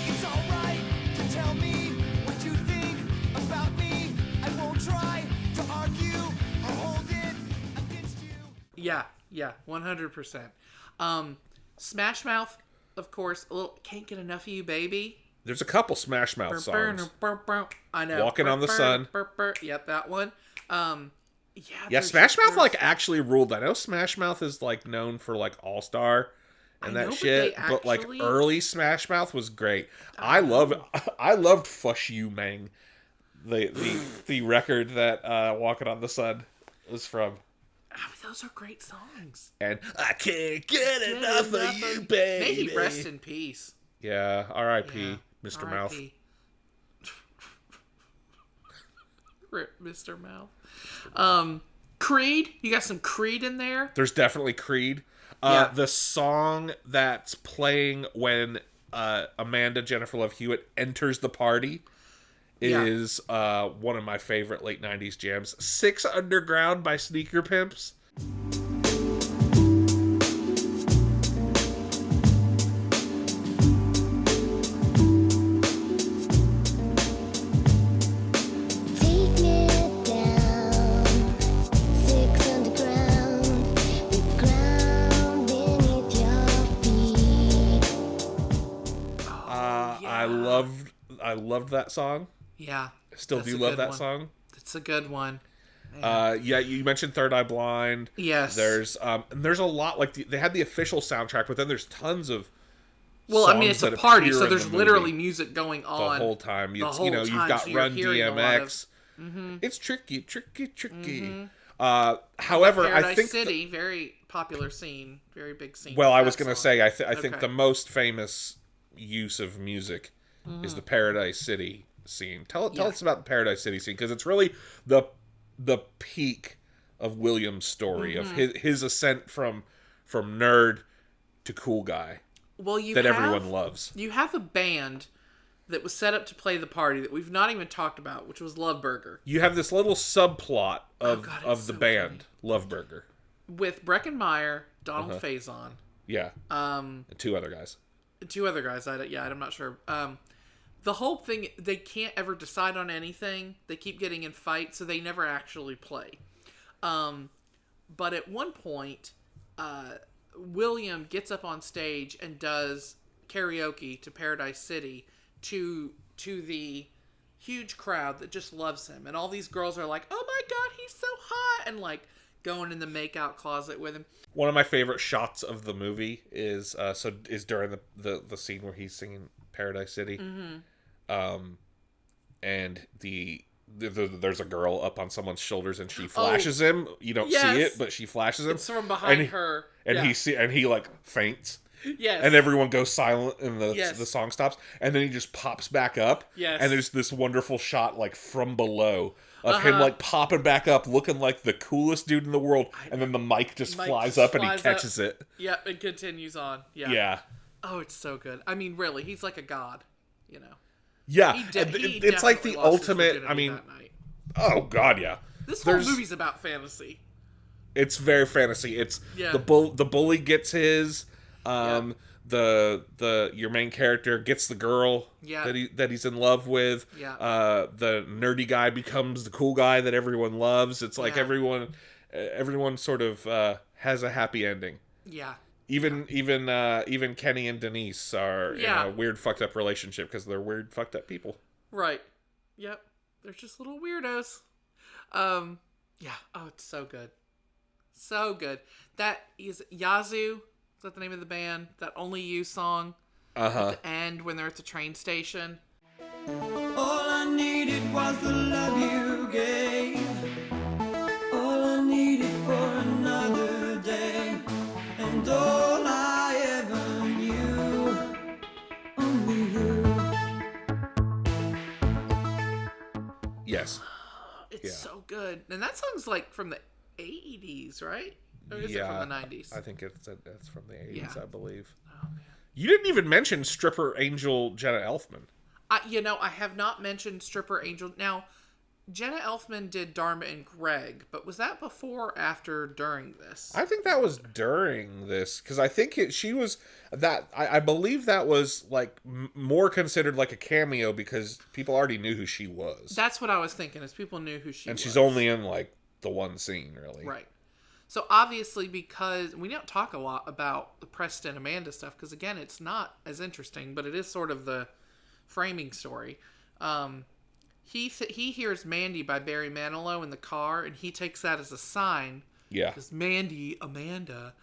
It's alright to tell me what you think about me. I won't try to argue or hold it against you. Yeah. Yeah. 100%. Smash Mouth, of course. A little Can't Get Enough of You, Baby. There's a couple Smash Mouth songs. I know. Walking on the Sun. Yep, that one. Yeah. Yeah, there's- Smash Mouth there's- actually ruled. I know Smash Mouth is known for All Star and I that know, but shit, they but actually- early Smash Mouth was great. I loved Fush You Mang, the record that Walking on the Sun was from. Those are great songs. And I can't get enough of you, baby. May he rest in peace. Yeah, R.I.P. Yeah. Mr. Mouth. R.I.P. Rip Mr. Mouth. Creed. You got some Creed in there? There's definitely Creed. Yeah. The song that's playing when Amanda Jennifer Love Hewitt enters the party Yeah. is one of my favorite late 90s jams. Six Underground by Sneaker Pimps. Take me down, 6 underground, the ground beneath your feet. I loved that song. Yeah. Still That's do a love good that one. song. It's a good one. Yeah, you mentioned Third Eye Blind. Yes. There's and there's a lot they had the official soundtrack, but then there's tons of Well, I mean, songs it's a that party, appear so in there's the movie literally music going the on whole time. the It's, whole you've time, got so you're Run hearing a lot of- DMX. It's tricky. However, I Paradise think City, very popular scene, very big scene. well, with I was that gonna song. say I think Okay. the most famous use of music Mm-hmm. is the Paradise City scene. Tell Yeah. us about the Paradise City scene, because it's really the peak of William's story of Mm-hmm. his ascent from nerd to cool guy well, you that have, everyone loves. You have a band that was set up to play the party that we've not even talked about, which was Love Burger, You have this little subplot of Oh, God, of it's the so band, Love Burger. with Breckenmeyer, Donald Uh-huh. Faison, Yeah. And two other guys. two other guys. I'm not sure. The whole thing, they can't ever decide on anything. They keep getting in fights, so they never actually play. But at one point, William gets up on stage and does karaoke to Paradise City to the huge crowd that just loves him, and all these girls are like, "Oh my god, he's so hot!" and going in the makeout closet with him. One of my favorite shots of the movie is during the scene where he's singing Paradise City, and there's a girl up on someone's shoulders and she flashes him. You don't see Yes. it, but she flashes him. It's from behind and her, and yeah. he faints, Yes. and everyone goes silent, and Yes. the song stops, and then he just pops back up. Yes. And there's this wonderful shot from below of him like popping back up, looking like the coolest dude in the world, and then the mic just flies up and he catches it. Yep, it continues on. Yeah. Yeah. Oh, it's so good. I mean, really, he's like a god, you know. Yeah, He it's like definitely the lost his ultimate. virginity I mean, that night. oh god, yeah. This whole movie's about fantasy. It's very fantasy. It's Yeah. the bully gets his. The your main character gets the girl that he's in love with. Yeah. The nerdy guy becomes the cool guy that everyone loves. It's like Yeah. everyone sort of has a happy ending. Yeah. Even Kenny and Denise are in a weird fucked up relationship because they're weird fucked up people. Right. Yep. They're just little weirdos. Yeah. Oh, it's so good. So good. That is Yazoo. Is that the name of the band? That Only You song. At the end when they're at the train station. All I needed was the love you gave. All I needed for another day. And all I ever knew. Only you. Yes. It's so good. And that song's like from the 80s, right? Or is it from the 90s? I think it's from the 80s, Yeah. I believe. Oh, man. You didn't even mention stripper angel Jenna Elfman. I have not mentioned Stripper Angel. Now, Jenna Elfman did Dharma and Greg, but was that before or after during this? I think that was during this because I think she was that. I believe that was like more considered like a cameo because people already knew who she was, That's what I was thinking, is people knew who she was. and she's only in like the one scene, really. Right. So obviously, because we don't talk a lot about the Preston Amanda stuff, because again, it's not as interesting, but it is sort of the framing story. He hears Mandy by Barry Manilow in the car, and he takes that as a sign. Yeah. Because Amanda,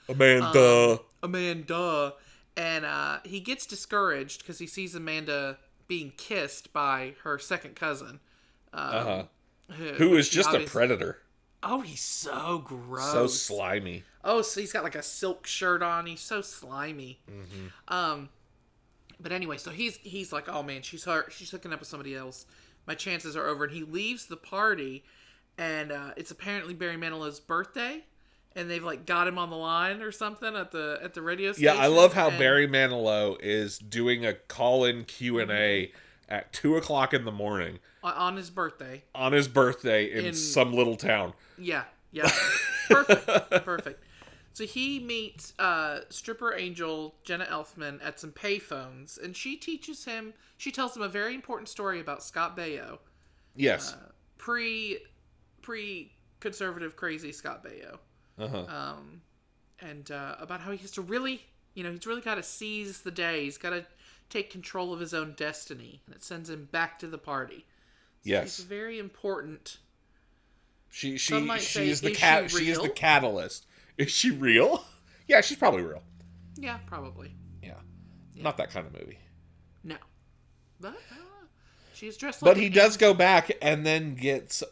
and he gets discouraged because he sees Amanda being kissed by her second cousin, Who is just a predator. Oh, he's so gross. So slimy. Oh, so he's got like a silk shirt on. He's so slimy. But anyway, so he's like, oh man, she's hurt. She's hooking up with somebody else. My chances are over. And he leaves the party, and it's apparently Barry Manilow's birthday, and they've like got him on the line or something at the radio station. Yeah, I love how Barry Manilow is doing a call-in Q&A at 2:00 in the morning on his birthday. On his birthday in some little town. Yeah. Perfect. So he meets stripper angel Jenna Elfman at some payphones, and she tells him a very important story about Scott Baio. Yes. Pre-conservative crazy Scott Baio. And about how he has to really, he's really got to seize the day. He's got to take control of his own destiny, and it sends him back to the party. So yes. He's very important. She's Some might say, the is she she is the real? catalyst. Is she real? Yeah, she's probably real. Yeah, probably. Yeah. Not that kind of movie. No. But she's dressed like But he does go back and then gets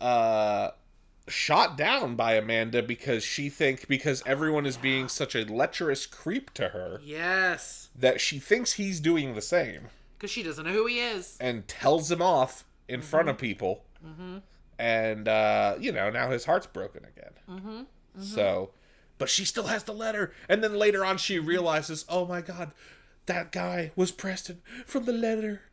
shot down by Amanda because everyone is being such a lecherous creep to her Yes. that she thinks he's doing the same Because she doesn't know who he is. and tells him off in front of people. And, now his heart's broken again. So, but she still has the letter. And then later on she realizes, oh my God, that guy was Preston from the letter.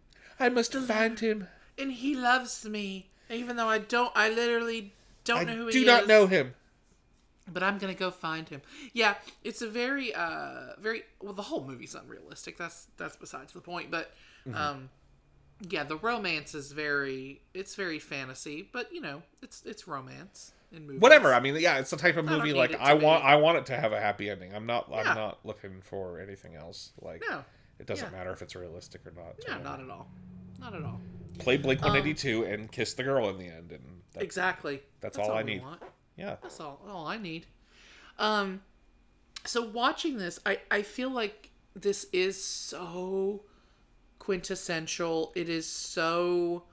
I must find him. And he loves me. Even though I literally don't know who he is. I do not know him. But I'm going to go find him. Yeah, it's a very, well, the whole movie's unrealistic. That's besides the point. But, yeah, the romance is very fantasy. But, it's romance in movies. Whatever. I mean, yeah, it's the type of I don't movie need like it to I be. want it to have a happy ending. I'm not looking for anything else. Like, No. it doesn't Yeah. matter if it's realistic or not. No, not at all. Not at all. Play Blink-182 and kiss the girl in the end, and Exactly. That's all I we need. want. Yeah. That's all I need. So watching this, I feel like this is so quintessential. It is so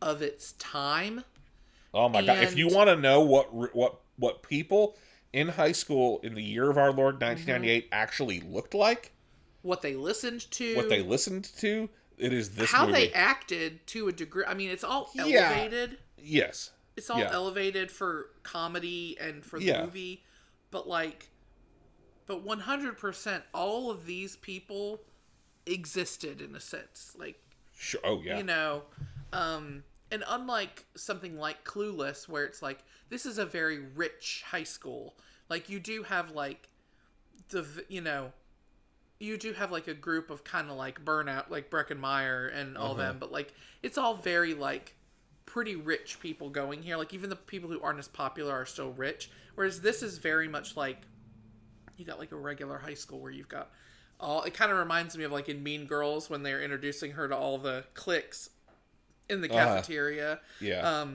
of its time. Oh my God! If you want to know what people in high school in the year of our Lord 1998 actually looked like, What they listened to. what they listened to, it is this how movie. they acted to a degree. I mean, it's all Yeah. elevated. Yes. It's all Yeah. elevated for comedy and for the Yeah. movie, but like, but 100% all of these people existed in a sense. Like, Sure. Oh yeah. you know, and unlike something like Clueless, where it's like, this is a very rich high school. Like, you do have like you do have like a group of kind of like Burnout, like Breckenmeyer and all them, but like it's all very like pretty rich people going here. Like, even the people who aren't as popular are still rich. Whereas this is very much like, you got like a regular high school where you've got all. It kind of reminds me of like in Mean Girls when they're introducing her to all the cliques in the cafeteria. Yeah.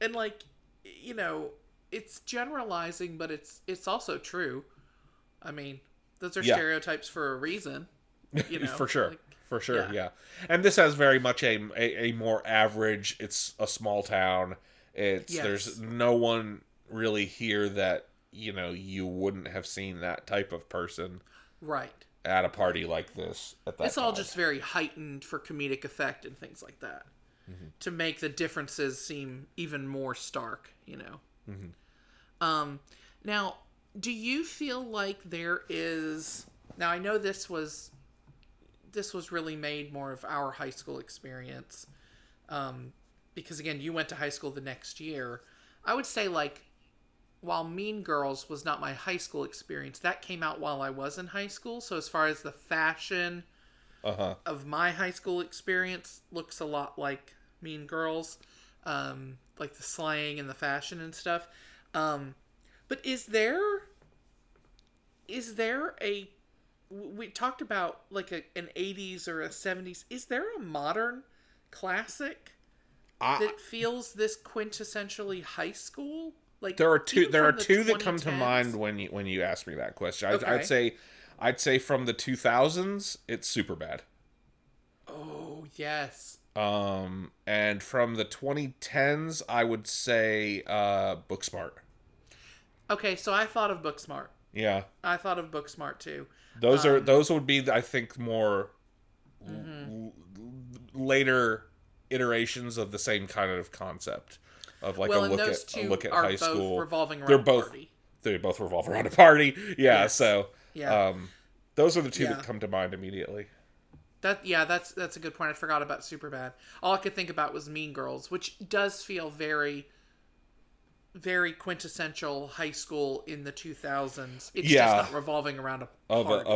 And like, you know, it's generalizing, but it's also true. I mean, those are Yeah. stereotypes for a reason. You know, For sure. like, For sure, yeah. yeah. And this has very much a more average. It's a small town. Yes. There's no one really here that you wouldn't have seen that type of person right. at a party like this at that It's all time. just very heightened for comedic effect and things like that, to make the differences seem even more stark. You know. Now, do you feel like there is? Now, I know this was really made more of our high school experience, because again, you went to high school the next year. I would say, like, while Mean Girls was not my high school experience, that came out while I was in high school. So as far as the fashion of my high school experience, looks a lot like Mean Girls, like the slang and the fashion and stuff. But is there a, we talked about like an 80s or a 70s, is there a modern classic that feels this quintessentially high school? Like, There are two. even There are from the two that come to 2010s? mind when you ask me that question. Okay. I'd say from the 2000s, it's Superbad. Oh, yes. And from the 2010s, I would say Booksmart. Okay, so I thought of Booksmart. Yeah, I thought of Booksmart too. those would be, I think, more later iterations of the same kind of concept of like Well, a and look those at two high are both school. revolving They're around both party. they both revolve around a party. Yeah, Yes. so Yeah. those are the two Yeah. that come to mind immediately. That's a good point. I forgot about Superbad. All I could think about was Mean Girls, which does feel very, very quintessential high school in the 2000s. It's Yeah. just not revolving around a Of party.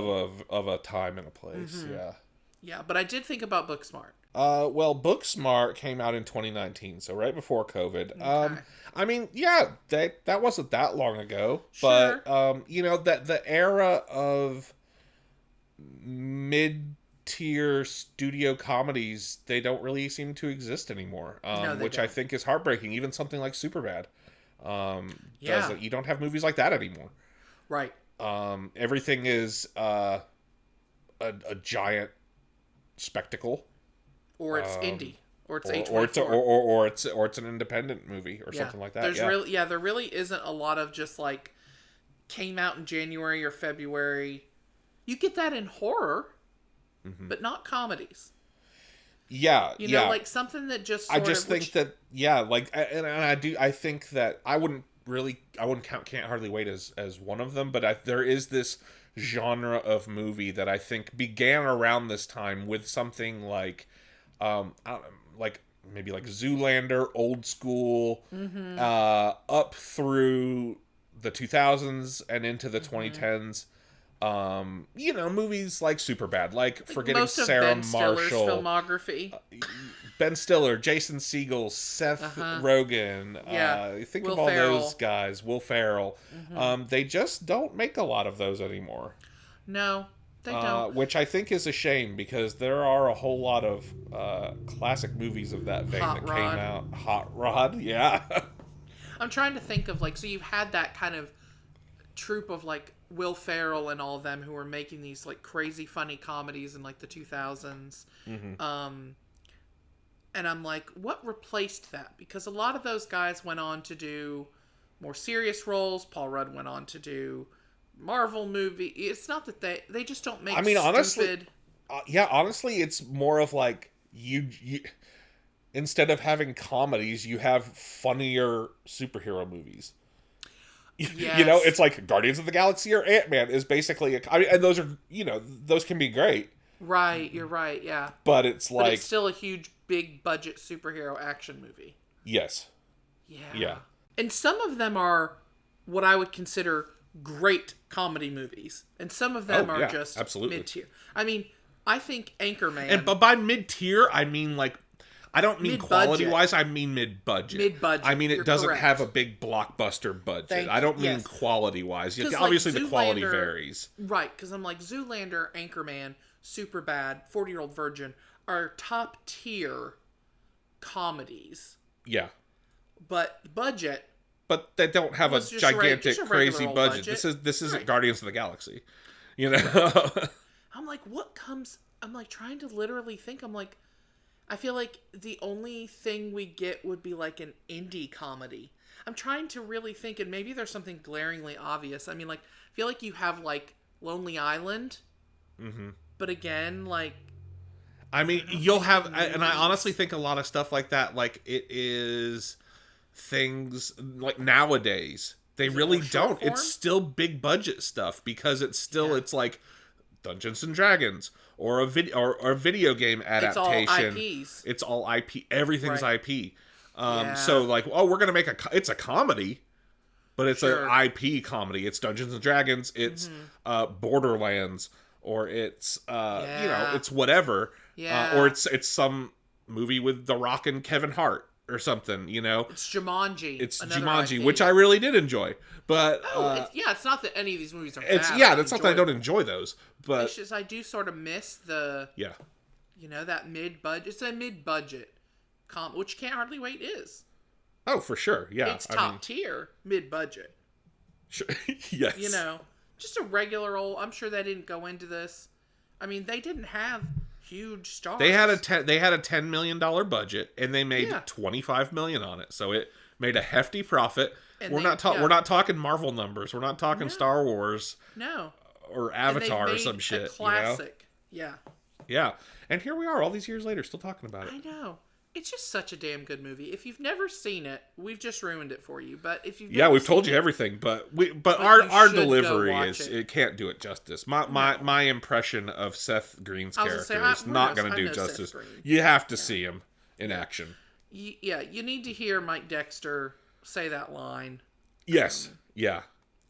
of a time and a place. Mm-hmm. Yeah. Yeah, but I did think about Booksmart. Well, Booksmart came out in 2019, so right before COVID. Okay. I mean, yeah, that wasn't that long ago, Sure. but that the era of mid-tier studio comedies, they don't really seem to exist anymore. No, they Which I don't. think is heartbreaking. Even something like Superbad. Yeah. You don't have movies like that anymore. Right. Everything is a giant spectacle. Or it's indie. Or it's Or A24. it's an independent movie or something like that. There's Yeah. there really isn't a lot of just like came out in January or February. You get that in horror, Mm-hmm. but not comedies. Yeah, You know, yeah. like something that just I sort just of, think which- that like, and I think that I wouldn't count Can't Hardly Wait as one of them, but there is this genre of movie that I think began around this time with something like like maybe like Zoolander, Old School, Mm-hmm. up through the 2000s and into the Mm-hmm. 2010s. Movies like Superbad, like Forgetting most of Sarah Ben Stiller's Marshall, filmography. Ben Stiller, Jason Segel, Seth Rogen. Yeah. Think Will of all Ferrell. those guys. Will Ferrell. They just don't make a lot of those anymore. No, they don't. Which I think is a shame because there are a whole lot of classic movies of that vein Hot that Rod. came out. Hot Rod, yeah. I'm trying to think of like, so you had that kind of troupe of like Will Ferrell and all of them who were making these like crazy funny comedies in like the 2000s. And I'm like, what replaced that? Because a lot of those guys went on to do more serious roles. Paul Rudd went on to do Marvel movie. It's not that they just don't make. I mean, honestly, stupid... honestly, it's more of like you instead of having comedies, you have funnier superhero movies. You know, it's like Guardians of the Galaxy or Ant-Man is basically and those are, those can be great, Right, you're right, yeah. but it's But like, it's still a huge, big budget superhero action movie. yes. Yeah. Yeah. And some of them are what I would consider great comedy movies. And some of them Oh, are yeah, just absolutely. mid-tier. I mean, I think Anchorman... And but by mid-tier, I mean like, I don't mean Mid-budget. quality-wise, I mean mid-budget. Mid-budget, I mean it you're doesn't correct. have a big blockbuster budget. Thank I don't you, mean yes. quality-wise. 'Cause, like, Obviously the quality Zoolander- varies. Right, because I'm like, Zoolander, Anchorman, Superbad, 40-Year-Old Virgin are top-tier comedies. Yeah. But budget... But they don't have a It's just a gigantic, just a crazy regular budget. old This isn't Right. Guardians of the Galaxy. You know? I'm like, what comes... I'm like trying to literally think. I'm like, I feel like the only thing we get would be like an indie comedy. I'm trying to really think, and maybe there's something glaringly obvious. I mean, like, I feel like you have like Lonely Island. Mm-hmm. But again, like... I mean, you'll have... And I honestly think a lot of stuff like that, like, it is things... Like, nowadays, they really more short don't. form? It's still big budget stuff, because it's still... It's like Dungeons and Dragons, or a video game adaptation. IPs. It's all IP. Everything's Right. IP. Yeah. So like, oh, we're gonna make it's a comedy, but it's Sure. an IP comedy. It's Dungeons and Dragons. It's Borderlands, or it's Yeah. it's whatever. Yeah. Or it's some movie with The Rock and Kevin Hart or something. It's Jumanji. It's another Jumanji, IP. which I really did enjoy. But it's not that any of these movies are it's bad. that's not that I don't enjoy those, but It's just I do sort of miss the... yeah. that mid-budget. It's a mid-budget which Can't Hardly Wait is. Oh, for sure. Yeah. It's top tier mid-budget. Sure. Yes. Just a regular old... I'm sure they didn't go into this. I mean, they didn't have huge stars. They had a $10 million budget, and they made Yeah. $25 million on it. So it made a hefty profit. And We're not talking Marvel numbers. We're not talking Star Wars No. or And they've Avatar or made some a shit. classic. Yeah. Yeah. And here we are, all these years later, still talking about it. I know. It's just such a damn good movie. If you've never seen it, we've just ruined it for you. But if you've Yeah, never we've told seen you it- everything, but you our should go delivery watch is it. it can't do it justice. My impression of Seth Green's I was gonna character say, is not I going to do know Seth justice. Green. You have to see him in action. you need to hear Mike Dexter say that line. Yes. Yeah.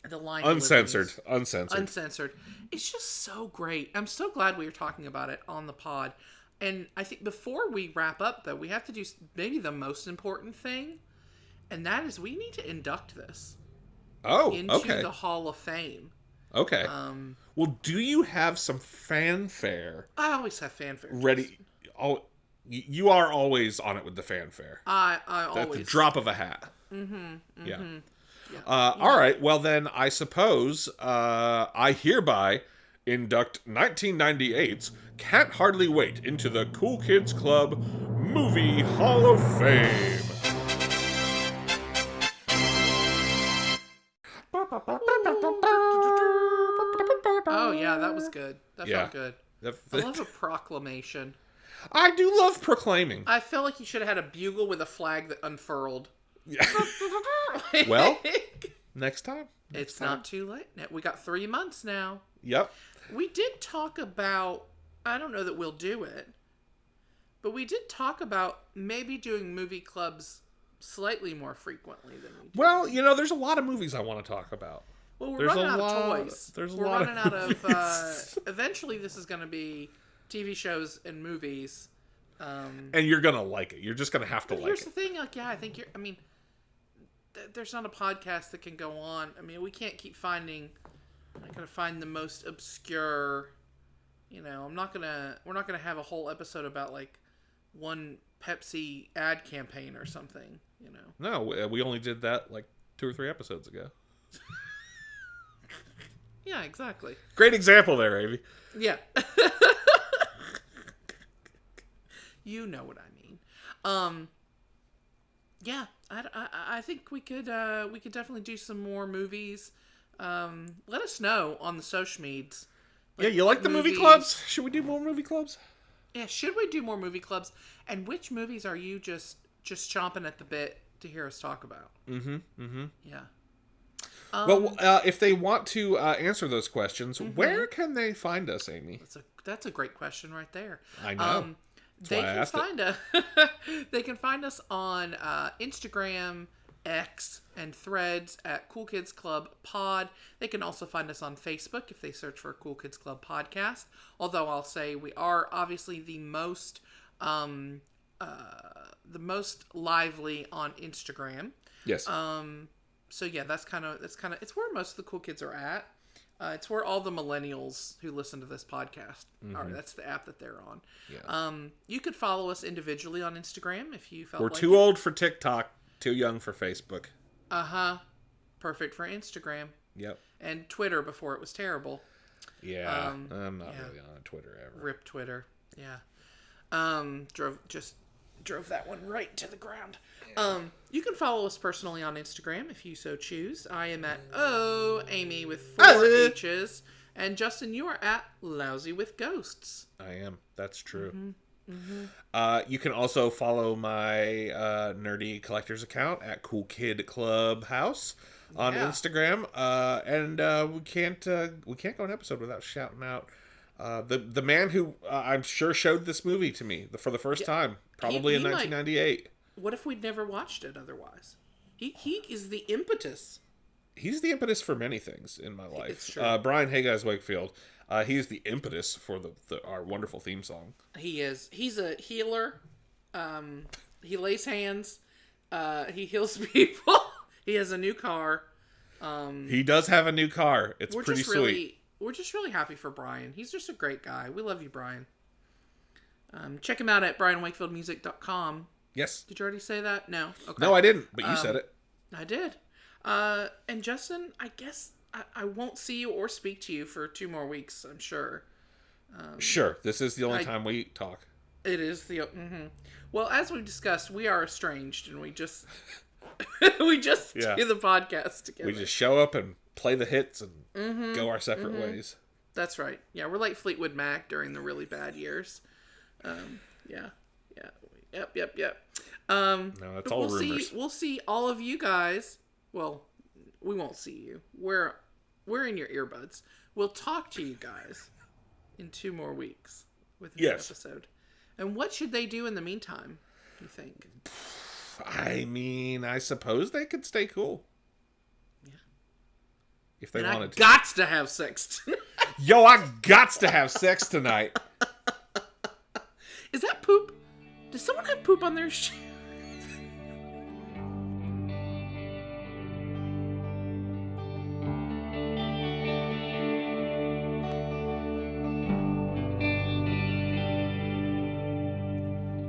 The line Uncensored. deliveries. Uncensored. Uncensored. It's just so great. I'm so glad we were talking about it on the pod. And I think before we wrap up, though, we have to do maybe the most important thing, and that is we need to induct this Oh, into okay. the Hall of Fame. Okay. Well, do you have some fanfare I always have fanfare. ready? Oh, you are always on it with the fanfare. I At the always drop of a hat. Mm-hmm. Yeah. All right. Well, then I suppose I hereby induct 1998's Can't Hardly Wait into the Cool Kids Club Movie Hall of Fame. Oh yeah, that was good. That Yeah. felt good. I love a proclamation. I do love proclaiming. I felt like you should have had a bugle with a flag that unfurled. Well, next time. It's not too late. We got 3 months now. Yep. We did talk about, I don't know that we'll do it, but we did talk about maybe doing movie clubs slightly more frequently than we do. Well, there's a lot of movies I want to talk about. Well, we're there's running a out lot- of toys. there's a We're lot of running out of, movies. eventually this is going to be TV shows and movies. And you're going to like it. You're just going to have to like Here's it. the thing, I think there's not a podcast that can go on. I mean, we can't keep finding, I'm not going to find the most obscure, we're not going to have a whole episode about like one Pepsi ad campaign or something, No, we only did that like 2 or 3 episodes ago. Yeah, exactly. Great example there, Avy. Yeah. You know what I mean. Yeah, I think we could definitely do some more movies. Let us know on the social meds. Yeah, you like the movie movies. clubs? Should we do more movie clubs? Yeah, should we do more movie clubs? And which movies are you just chomping at the bit to hear us talk about? Yeah. Well, if they want to answer those questions, where can they find us, Amy? That's a great question right there. I know. They why I can asked find us. They can find us on Instagram, X, and Threads at Cool Kids Club Pod. They can also find us on Facebook if they search for Cool Kids Club Podcast. Although I'll say we are obviously the most lively on Instagram. Yes. So yeah, that's kind of it's where most of the cool kids are at. It's where all the millennials who listen to this podcast are. That's the app that they're on. Yeah. You could follow us individually on Instagram if you felt We're like too it. old for TikTok, too young for Facebook. Perfect for Instagram Yep. and Twitter before it was terrible. Yeah. I'm not really on Twitter ever. Rip Twitter. Yeah. Drove that one right to the ground. You can follow us personally on Instagram if you so choose. I am at Amy with 4 H's. And Justin, you are at Lousy with Ghosts. I am. That's true. You can also follow my nerdy collector's account at Cool Kid Clubhouse on Instagram. And we can't go an episode without shouting out the man who I'm sure showed this movie to me for the first time, probably in 1998. What if we'd never watched it otherwise? He is the impetus. He's the impetus for many things in my life. It's true. Brian Hayguys Wakefield. He's the impetus for our wonderful theme song. He is. He's a healer. He lays hands. He heals people. He has a new car. He does have a new car. It's pretty sweet. We're just really happy for Brian. He's just a great guy. We love you, Brian. Check him out at brianwakefieldmusic.com. Yes. Did you already say that? No. Okay. No, I didn't, but you said it. I did. And Justin, I guess I won't see you or speak to you for 2 more weeks, I'm sure. Sure. This is the only time we talk. It is the... Well, as we discussed, we are estranged, and we just... we just do the podcast together. We just show up and play the hits and go our separate ways. That's right. Yeah, we're like Fleetwood Mac during the really bad years. Yeah. Yep. No, it's all rumors. We'll see all of you guys. Well, we won't see you. We're in your earbuds. We'll talk to you guys in 2 more weeks with a new episode. And what should they do in the meantime, you think? I mean, I suppose they could stay cool. Yeah. If they wanted to. Gots to have sex tonight. Yo, I gots to have sex tonight. Is that poop? Does someone have poop on their shoe?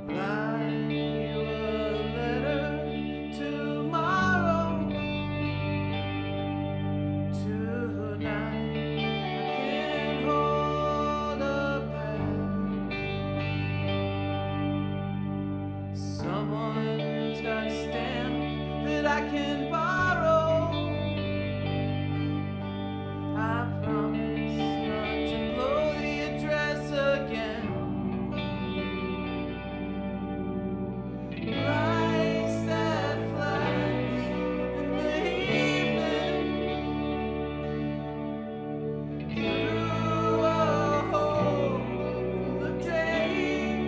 Write you a letter tomorrow. Tonight I can't hold a pen. Someone's got a stamp that I can borrow. I promise not to blow the address again. Lights that flash in the evening through a hole of days.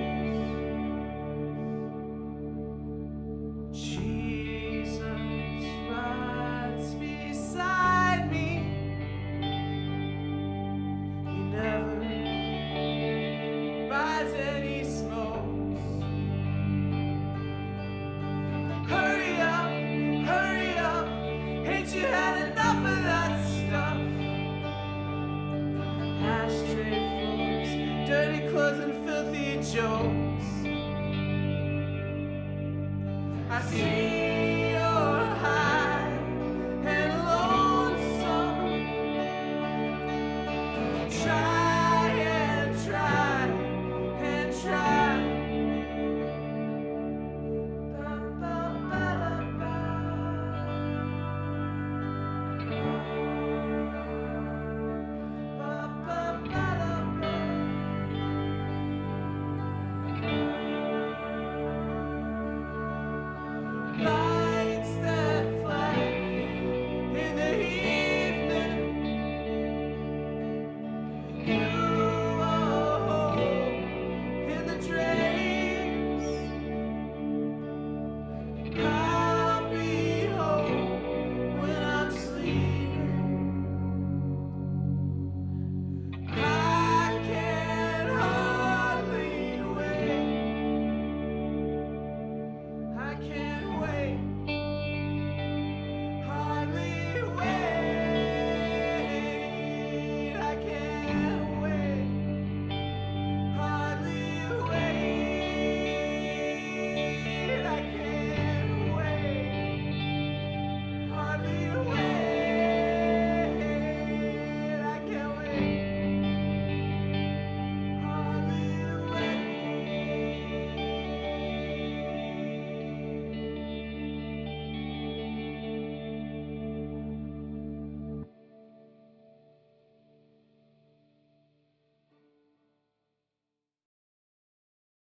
Jesus rides beside me. He never buys any smokes. Hurry up, ain't you had enough of that stuff? Ashtray floors, dirty clothes and filthy jokes. I see